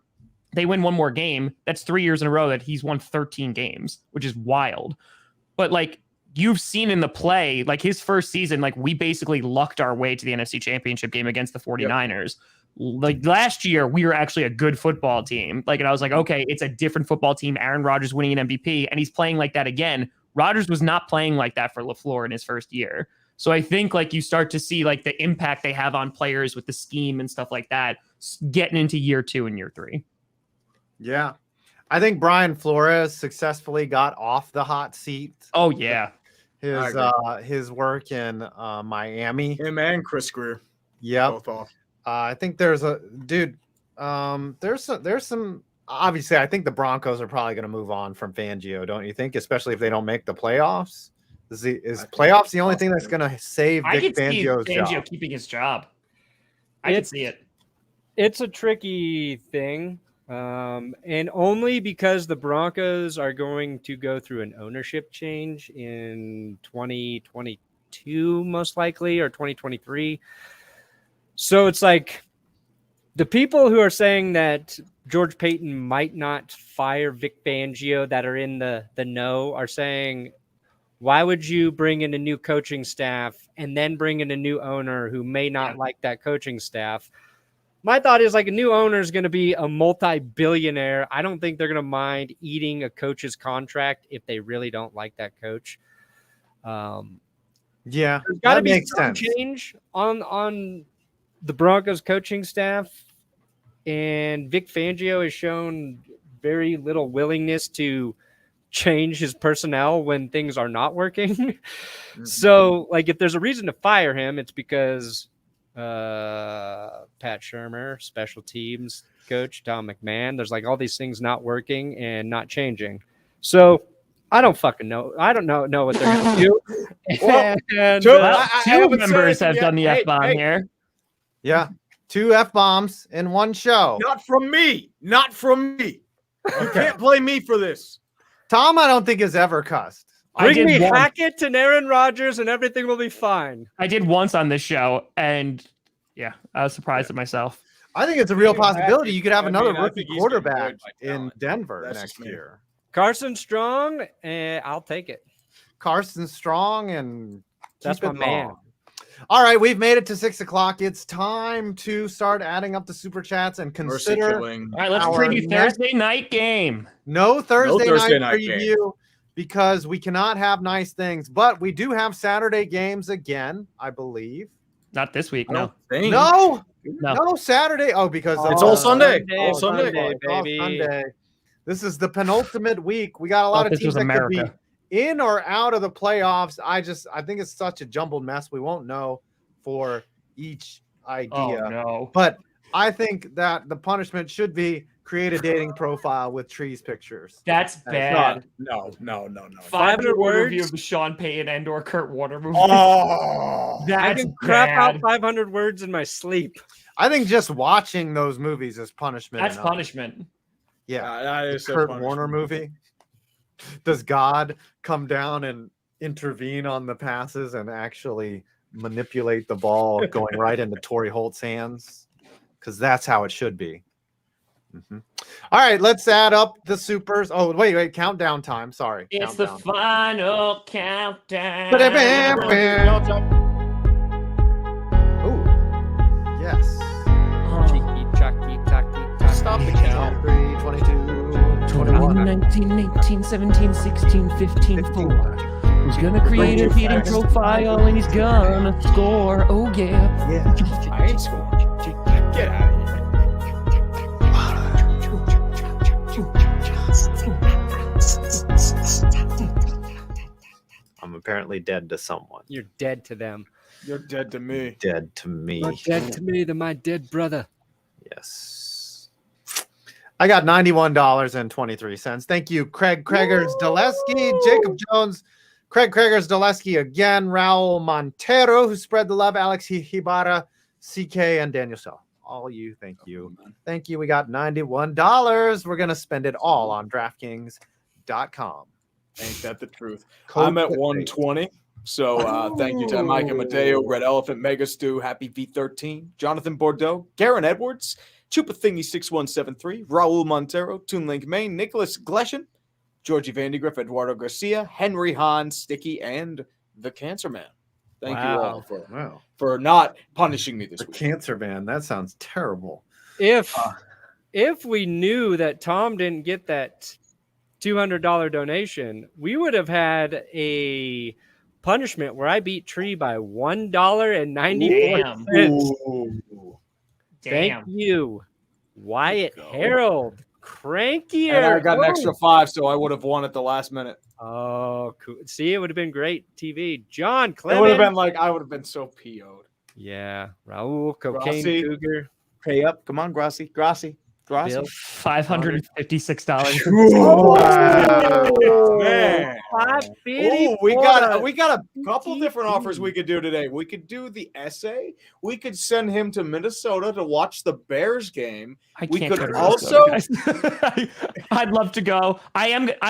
[SPEAKER 3] they win 1 more game. That's 3 years in a row that he's won 13 games, which is wild. But you've seen in the play, his first season, we basically lucked our way to the NFC Championship game against the 49ers. Yep. Last year, we were actually a good football team. And I was okay, it's a different football team. Aaron Rodgers winning an MVP, and he's playing like that again. Rodgers was not playing like that for LaFleur in his first year. So I think you start to see the impact they have on players with the scheme and stuff like that getting into year 2 and year 3.
[SPEAKER 1] Yeah. I think Brian Flores successfully got off the hot seat.
[SPEAKER 3] Oh, yeah.
[SPEAKER 1] His work in Miami.
[SPEAKER 4] Him and Chris Greer.
[SPEAKER 1] Yeah.
[SPEAKER 4] Both off.
[SPEAKER 1] I think there's some obviously I think the Broncos are probably going to move on from Fangio, don't you think? Especially if they don't make the playoffs. Is playoffs the only thing that's going to save Vic Fangio's job?
[SPEAKER 3] Keeping his job. I can see it.
[SPEAKER 2] It's a tricky thing. And only because the Broncos are going to go through an ownership change in 2022, most likely, or 2023. So it's like the people who are saying that George Payton might not fire Vic Fangio that are in the know are saying, why would you bring in a new coaching staff and then bring in a new owner who may not like that coaching staff? My thought is like a new owner is going to be a multi-billionaire. I don't think they're going to mind eating a coach's contract if they really don't like that coach.
[SPEAKER 1] Yeah,
[SPEAKER 2] there's got to be some
[SPEAKER 1] sense.
[SPEAKER 2] change on the Broncos coaching staff, and Vic Fangio has shown very little willingness to change his personnel when things are not working. So, like, if there's a reason to fire him, it's because Pat Shurmur, special teams coach, Tom McMahon, there's like all these things not working and not changing. So I don't fucking know. I don't know what they're going to do. And,
[SPEAKER 3] two members have done the F-bomb here.
[SPEAKER 1] Yeah. 2 F-bombs in one show.
[SPEAKER 4] Not from me. Not from me. You can't blame me for this.
[SPEAKER 1] Tom, I don't think has ever cussed.
[SPEAKER 2] Bring me Hackett and Aaron Rodgers and everything will be fine.
[SPEAKER 3] I did once on this show, and yeah, I was surprised at myself.
[SPEAKER 1] I think it's a real possibility. You could have another rookie quarterback in Denver next year.
[SPEAKER 2] Carson Strong, I'll take it.
[SPEAKER 1] Carson Strong, and
[SPEAKER 2] that's my man.
[SPEAKER 1] All right, we've made it to 6 o'clock. It's time to start adding up the super chats and consider.
[SPEAKER 3] All right, let's preview Thursday night game.
[SPEAKER 1] No Thursday night preview because we cannot have nice things, but we do have Saturday games again, I believe.
[SPEAKER 3] Not this week, no.
[SPEAKER 1] No Saturday. Oh, because
[SPEAKER 4] it's all Sunday.
[SPEAKER 2] All Sunday, baby.
[SPEAKER 1] All Sunday. This is the penultimate week. We got a lot of teams that could be in or out of the playoffs. I think it's such a jumbled mess. We won't know for each idea.
[SPEAKER 3] Oh, no.
[SPEAKER 1] But I think that the punishment should be create a dating profile with trees pictures.
[SPEAKER 3] That's bad.
[SPEAKER 4] No.
[SPEAKER 3] 500 word review of the Sean Payton and or Kurt Warner movie.
[SPEAKER 4] Oh,
[SPEAKER 2] I can crap out 500 words in my sleep.
[SPEAKER 1] I think just watching those movies is punishment.
[SPEAKER 3] That's punishment.
[SPEAKER 1] Yeah,
[SPEAKER 4] that is
[SPEAKER 1] the Kurt Warner movie. Does God come down and intervene on the passes and actually manipulate the ball going right into Torrey Holt's hands? Because that's how it should be. Mm-hmm. All right, let's add up the supers. Oh, wait, countdown time. Sorry.
[SPEAKER 3] It's countdown. The final countdown.
[SPEAKER 1] Oh, yes.
[SPEAKER 4] Stop the count.
[SPEAKER 1] 23, 22, 21,
[SPEAKER 3] 19, 18, 17, 16, 15, 4. Who's gonna create a dating profile and he's gonna score? Oh, yeah.
[SPEAKER 1] Yeah.
[SPEAKER 4] I ain't scoring. Get out of here.
[SPEAKER 1] I'm apparently dead to someone.
[SPEAKER 2] You're dead to them.
[SPEAKER 4] You're dead to me.
[SPEAKER 1] Dead to me.
[SPEAKER 2] You're dead to me. They're my dead brother.
[SPEAKER 1] Yes. I got $91.23. Thank you, Craig Kregers Daleski, Jacob Jones, Craig Kregers Daleski again, Raul Montero, who spread the love, Alex Hibara, CK, and Daniel Sell. All you, thank you. Thank you. We got $91. We're going to spend it all on DraftKings.com.
[SPEAKER 4] Ain't that the truth? I'm at 120. So thank you to Mike and Mateo, Red Elephant, Mega Stew, Happy V13, Jonathan Bordeaux, Garen Edwards, Chupathingy 6173, Raul Montero, Toonlink Maine, Nicholas Gleshen, Georgie Vandergriff, Eduardo Garcia, Henry Hahn, Sticky, and the Cancer Man. Thank you all for not punishing me this week.
[SPEAKER 1] Cancer Man, that sounds terrible.
[SPEAKER 2] If we knew that Tom didn't get that $200 donation, we would have had a punishment where I beat Tree by $1.94. Thank you, Wyatt Harold. Crankier.
[SPEAKER 4] And I got an extra 5, so I would have won at the last minute.
[SPEAKER 2] Oh, cool. See, it would have been great TV. John Clemens.
[SPEAKER 4] It would have been like, I would have been so PO'd.
[SPEAKER 2] Yeah. Raul, Cocaine Cougar.
[SPEAKER 4] Pay up. Come on, Grassi. Grassy?
[SPEAKER 3] $556.
[SPEAKER 4] Oh, man.
[SPEAKER 2] Oh,
[SPEAKER 4] We got a couple different offers we could do today. We could do the essay. We could send him to Minnesota to watch the Bears game. We
[SPEAKER 3] can't
[SPEAKER 4] could
[SPEAKER 3] go to Minnesota, guys. I'd love to go.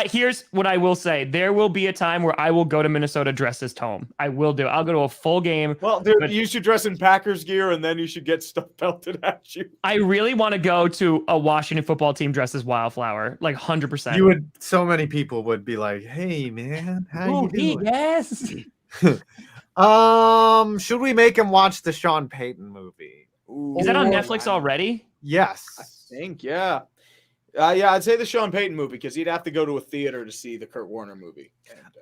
[SPEAKER 3] Here's what I will say. There will be a time where I will go to Minnesota dressed as Tom. I will do. I'll go to a full game.
[SPEAKER 4] Well, dude, you should dress in Packers gear, and then you should get stuff pelted at you.
[SPEAKER 3] I really want to go to a Washington football team dressed as Wildflower, like 100%.
[SPEAKER 1] You would. So many people would be like, "Hey, man, how you doing?"
[SPEAKER 3] Yes.
[SPEAKER 1] Should we make him watch the Sean Payton movie?
[SPEAKER 3] Is that on Netflix already?
[SPEAKER 1] Yes,
[SPEAKER 4] I think, yeah. Yeah, I'd say the Sean Payton movie because he'd have to go to a theater to see the Kurt Warner movie.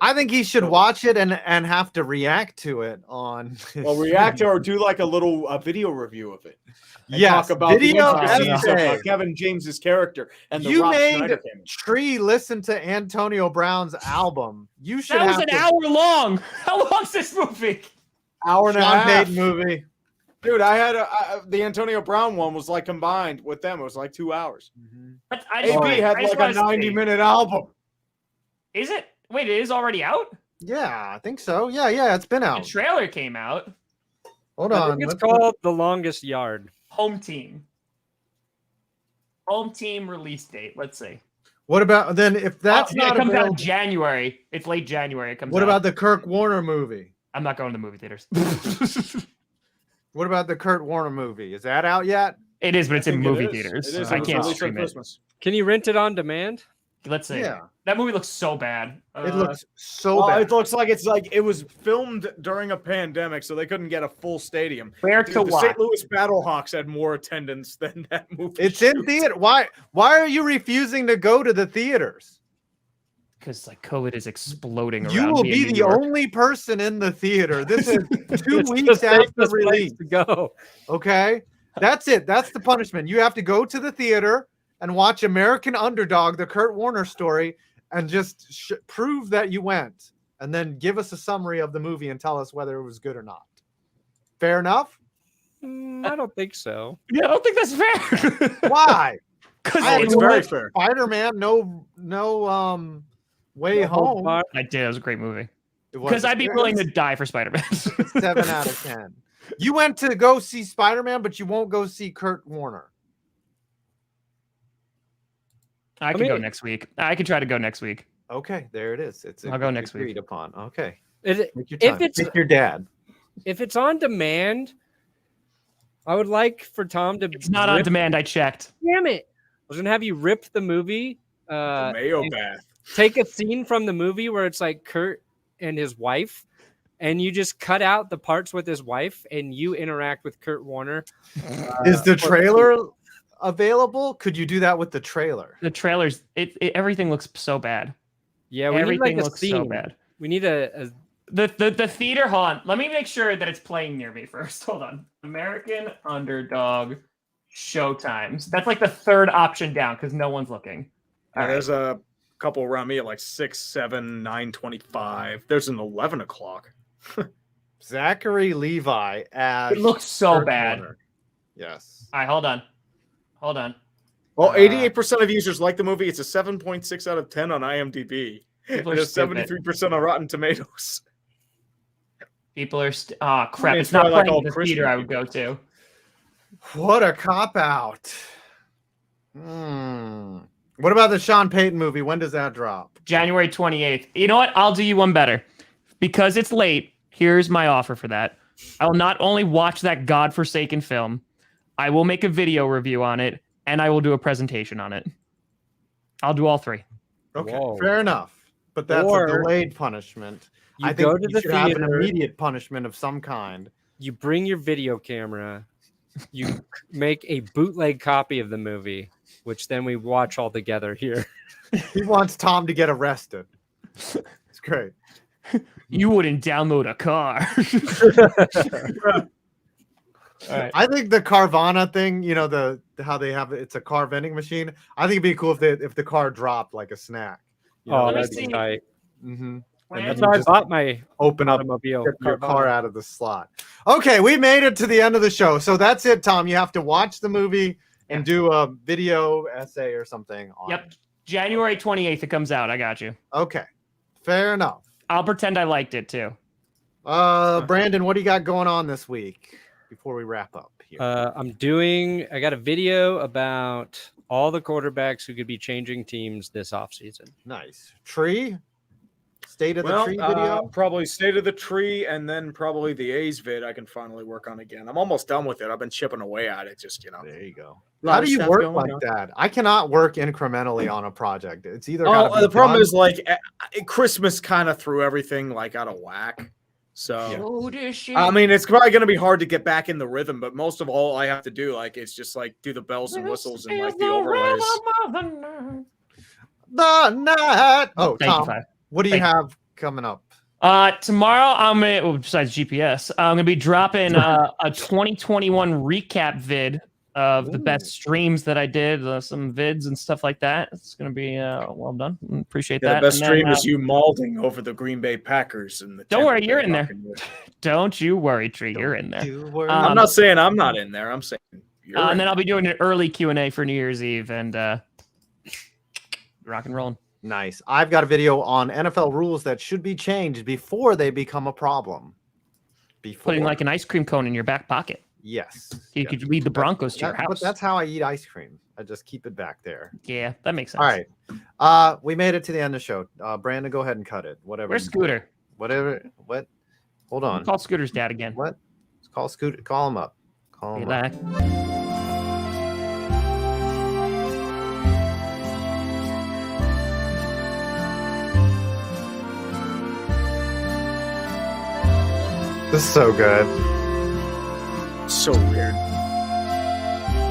[SPEAKER 1] I think he should watch it and have to react to it on.
[SPEAKER 4] Well, react or do like a little video review of it.
[SPEAKER 1] Yes,
[SPEAKER 4] talk about
[SPEAKER 1] video
[SPEAKER 4] the intricacies
[SPEAKER 1] essay.
[SPEAKER 4] of Kevin James's character and the
[SPEAKER 1] You
[SPEAKER 4] Rock
[SPEAKER 1] made
[SPEAKER 4] Schneider came in.
[SPEAKER 1] Tree listen to Antonio Brown's album. You should
[SPEAKER 3] That was
[SPEAKER 1] have
[SPEAKER 3] an
[SPEAKER 1] to.
[SPEAKER 3] hour long. How long's this movie?
[SPEAKER 4] Hour and a
[SPEAKER 1] Sean
[SPEAKER 4] half.
[SPEAKER 1] Payton movie.
[SPEAKER 4] Dude, I had the Antonio Brown one was like combined with them. It was like 2 hours. AB had like a 90-minute album.
[SPEAKER 3] Is it? Wait, it is already out?
[SPEAKER 1] Yeah, I think so. Yeah, it's been
[SPEAKER 3] The
[SPEAKER 1] out.
[SPEAKER 3] trailer came out.
[SPEAKER 1] Hold
[SPEAKER 2] I
[SPEAKER 1] on.
[SPEAKER 2] think it's
[SPEAKER 1] let's-
[SPEAKER 2] called The Longest Yard.
[SPEAKER 3] Home team. Home team release date. Let's see.
[SPEAKER 1] What about then? If that's
[SPEAKER 3] it
[SPEAKER 1] not
[SPEAKER 3] comes out
[SPEAKER 1] available,
[SPEAKER 3] in January. It's late January. It comes
[SPEAKER 1] what
[SPEAKER 3] out.
[SPEAKER 1] about the Kurt Warner movie?
[SPEAKER 3] I'm not going to the movie theaters.
[SPEAKER 1] What about the Kurt Warner movie? Is that out yet?
[SPEAKER 3] It is, but it's in
[SPEAKER 4] I think
[SPEAKER 3] movie
[SPEAKER 4] it is.
[SPEAKER 3] theaters.
[SPEAKER 4] It is.
[SPEAKER 3] I
[SPEAKER 4] It was
[SPEAKER 3] can't
[SPEAKER 4] released on
[SPEAKER 3] stream it.
[SPEAKER 4] Christmas.
[SPEAKER 2] Can you rent it on demand?
[SPEAKER 3] Let's see.
[SPEAKER 1] Yeah.
[SPEAKER 3] That movie looks so bad.
[SPEAKER 1] It looks so
[SPEAKER 4] Well,
[SPEAKER 1] bad.
[SPEAKER 4] it looks like it was filmed during a pandemic, so they couldn't get a full stadium.
[SPEAKER 3] Where
[SPEAKER 4] Dude,
[SPEAKER 3] to
[SPEAKER 4] the
[SPEAKER 3] watch?
[SPEAKER 4] St. Louis Battlehawks had more attendance than that movie.
[SPEAKER 1] It's in theater. Why are you refusing to go to the theaters?
[SPEAKER 3] Because like COVID is exploding around.
[SPEAKER 1] You will
[SPEAKER 3] me
[SPEAKER 1] be
[SPEAKER 3] in New
[SPEAKER 1] the
[SPEAKER 3] York.
[SPEAKER 1] only person in the theater. This is 2
[SPEAKER 2] It's
[SPEAKER 1] weeks
[SPEAKER 2] the
[SPEAKER 1] after
[SPEAKER 2] safest place
[SPEAKER 1] release.
[SPEAKER 2] to go.
[SPEAKER 1] Okay, that's it. That's the punishment. You have to go to the theater and watch American Underdog, the Kurt Warner story, and just prove that you went, and then give us a summary of the movie and tell us whether it was good or not. Fair enough?
[SPEAKER 2] I don't think so.
[SPEAKER 3] Yeah, I don't think that's fair.
[SPEAKER 1] Why?
[SPEAKER 3] Because
[SPEAKER 1] I
[SPEAKER 4] it's
[SPEAKER 1] enjoyed
[SPEAKER 4] very fair.
[SPEAKER 1] Spider-Man, no way home.
[SPEAKER 3] I did. It was a great movie.
[SPEAKER 1] It was-
[SPEAKER 3] Because I'd be
[SPEAKER 1] it
[SPEAKER 3] willing
[SPEAKER 1] was
[SPEAKER 3] to die for Spider-Man.
[SPEAKER 1] 7 out of 10. You went to go see Spider-Man, but you won't go see Kurt Warner.
[SPEAKER 3] I can go next week. I can try to go next week.
[SPEAKER 1] Okay, there it is.
[SPEAKER 3] I'll go next week.
[SPEAKER 1] agreed upon. Okay.
[SPEAKER 2] If
[SPEAKER 1] Take your time.
[SPEAKER 2] it's
[SPEAKER 1] Pick your dad.
[SPEAKER 2] on demand, I would like for Tom to.
[SPEAKER 3] It's not on demand. I checked.
[SPEAKER 2] Damn it! I was gonna have you rip the movie.
[SPEAKER 4] Mayo
[SPEAKER 2] and
[SPEAKER 4] bath.
[SPEAKER 2] take a scene from the movie where it's like Kurt and his wife, and you just cut out the parts with his wife, and you interact with Kurt Warner.
[SPEAKER 1] Is the trailer available? Could you do that with the trailer?
[SPEAKER 3] The trailers, everything looks so bad.
[SPEAKER 2] Yeah, we
[SPEAKER 3] Everything
[SPEAKER 2] need like a
[SPEAKER 3] looks
[SPEAKER 2] scene.
[SPEAKER 3] so bad.
[SPEAKER 2] We need a
[SPEAKER 3] The theater, hold on. Let me make sure that it's playing near me first. Hold on. American Underdog showtimes. That's like the third option down because no one's looking.
[SPEAKER 4] Yeah,
[SPEAKER 3] All right.
[SPEAKER 4] there's a couple around me at like 6, 7, 9:25. There's an 11 o'clock.
[SPEAKER 1] Zachary Levi as
[SPEAKER 3] It looks so
[SPEAKER 1] Kurt
[SPEAKER 3] bad.
[SPEAKER 1] Warner. Yes.
[SPEAKER 3] All right, hold on.
[SPEAKER 4] Well, 88% of users like the movie. It's a 7.6 out of 10 on IMDb.
[SPEAKER 3] People are
[SPEAKER 4] There's
[SPEAKER 3] stupid.
[SPEAKER 4] 73% on Rotten Tomatoes.
[SPEAKER 3] People are crap.
[SPEAKER 4] mean,
[SPEAKER 3] It's not
[SPEAKER 4] probably like
[SPEAKER 3] playing
[SPEAKER 4] all
[SPEAKER 3] in the
[SPEAKER 4] Christian
[SPEAKER 3] theater I would
[SPEAKER 4] people.
[SPEAKER 3] go to.
[SPEAKER 1] What a cop out. What about the Sean Payton movie? When does that drop?
[SPEAKER 3] January 28th. You know what? I'll do you one better. Because it's late, here's my offer for that. I will not only watch that godforsaken film, I will make a video review on it, and I will do a presentation on it. I'll do all three.
[SPEAKER 1] Okay,
[SPEAKER 2] Whoa.
[SPEAKER 1] fair enough. But that's
[SPEAKER 2] Or-
[SPEAKER 1] a delayed punishment.
[SPEAKER 2] You
[SPEAKER 1] I think
[SPEAKER 2] go to
[SPEAKER 1] you
[SPEAKER 2] the
[SPEAKER 1] should have an
[SPEAKER 2] theater.
[SPEAKER 1] immediate punishment of some kind.
[SPEAKER 2] You bring your video camera. You make a bootleg copy of the movie, which then we watch all together here.
[SPEAKER 1] He wants Tom to get arrested. It's great.
[SPEAKER 3] You wouldn't download a car. All right.
[SPEAKER 1] I think the Carvana thing, you know, how they have it's a car vending machine. I think it'd be cool if the car dropped like a snack. You know,
[SPEAKER 2] Oh,
[SPEAKER 3] let me
[SPEAKER 2] that'd be
[SPEAKER 3] see.
[SPEAKER 2] tight.
[SPEAKER 1] mhm.
[SPEAKER 3] When-
[SPEAKER 1] And
[SPEAKER 2] That's
[SPEAKER 1] then
[SPEAKER 2] how I
[SPEAKER 1] just
[SPEAKER 2] bought my
[SPEAKER 1] open up
[SPEAKER 2] automobile.
[SPEAKER 1] get your
[SPEAKER 2] Carvana.
[SPEAKER 1] car out of the slot. Okay, we made it to the end of the show. So that's it, Tom. You have to watch the movie and do a video essay or something on
[SPEAKER 3] Yep.
[SPEAKER 1] it.
[SPEAKER 3] January 28th, it comes out. I got you.
[SPEAKER 1] Okay. Fair enough.
[SPEAKER 3] I'll pretend I liked it too.
[SPEAKER 1] Brandon, what do you got going on this week before we wrap up here?
[SPEAKER 2] I got a video about all the quarterbacks who could be changing teams this offseason.
[SPEAKER 1] Nice. Tree? State of the tree video?
[SPEAKER 4] Probably state of the tree, and then probably the A's vid I can finally work on again. I'm almost done with it. I've been chipping away at it, just
[SPEAKER 1] There you go.
[SPEAKER 4] lot
[SPEAKER 1] How
[SPEAKER 4] of
[SPEAKER 1] do you
[SPEAKER 4] stuff
[SPEAKER 1] work
[SPEAKER 4] going
[SPEAKER 1] like
[SPEAKER 4] on.
[SPEAKER 1] that? I cannot work incrementally on a project. It's either
[SPEAKER 4] the problem is like Christmas kind of threw everything like out of whack. So I mean, it's probably going to be hard to get back in the rhythm, but most of all I have to do is just do the bells and whistles and like the overlays.
[SPEAKER 1] The night. Oh,
[SPEAKER 3] Thank you,
[SPEAKER 1] Tom,
[SPEAKER 3] Five.
[SPEAKER 1] what do you have coming up?
[SPEAKER 3] Tomorrow I'm gonna, besides GPS, I'm gonna be dropping a 2021 recap vid of the best streams that I did, some vids and stuff like that. It's gonna be well done. Appreciate that.
[SPEAKER 4] The best
[SPEAKER 3] And then,
[SPEAKER 4] stream is you mauling over the Green Bay Packers and the.
[SPEAKER 3] Don't worry, you're in there.
[SPEAKER 4] Buccaneers.
[SPEAKER 3] Don't you worry, Tree. You're in there.
[SPEAKER 4] I'm not saying I'm not in there. I'm saying you're.
[SPEAKER 3] And then I'll be doing an early Q&A for New Year's Eve and rock and rolling.
[SPEAKER 1] Nice. I've got a video on NFL rules that should be changed before they become a problem.
[SPEAKER 3] Putting like an ice cream cone in your back pocket.
[SPEAKER 1] Yes.
[SPEAKER 3] You could lead the Broncos to your house.
[SPEAKER 1] But that's how I eat ice cream. I just keep it back there.
[SPEAKER 3] Yeah, that makes sense.
[SPEAKER 1] All right. We made it to the end of the show. Brandon, go ahead and cut it. Whatever.
[SPEAKER 3] Where's Scooter?
[SPEAKER 1] Whatever. What? Hold on.
[SPEAKER 3] Call Scooter's dad again.
[SPEAKER 1] What? Call Scooter. Call him up. Call him up. This is so good.
[SPEAKER 4] So weird.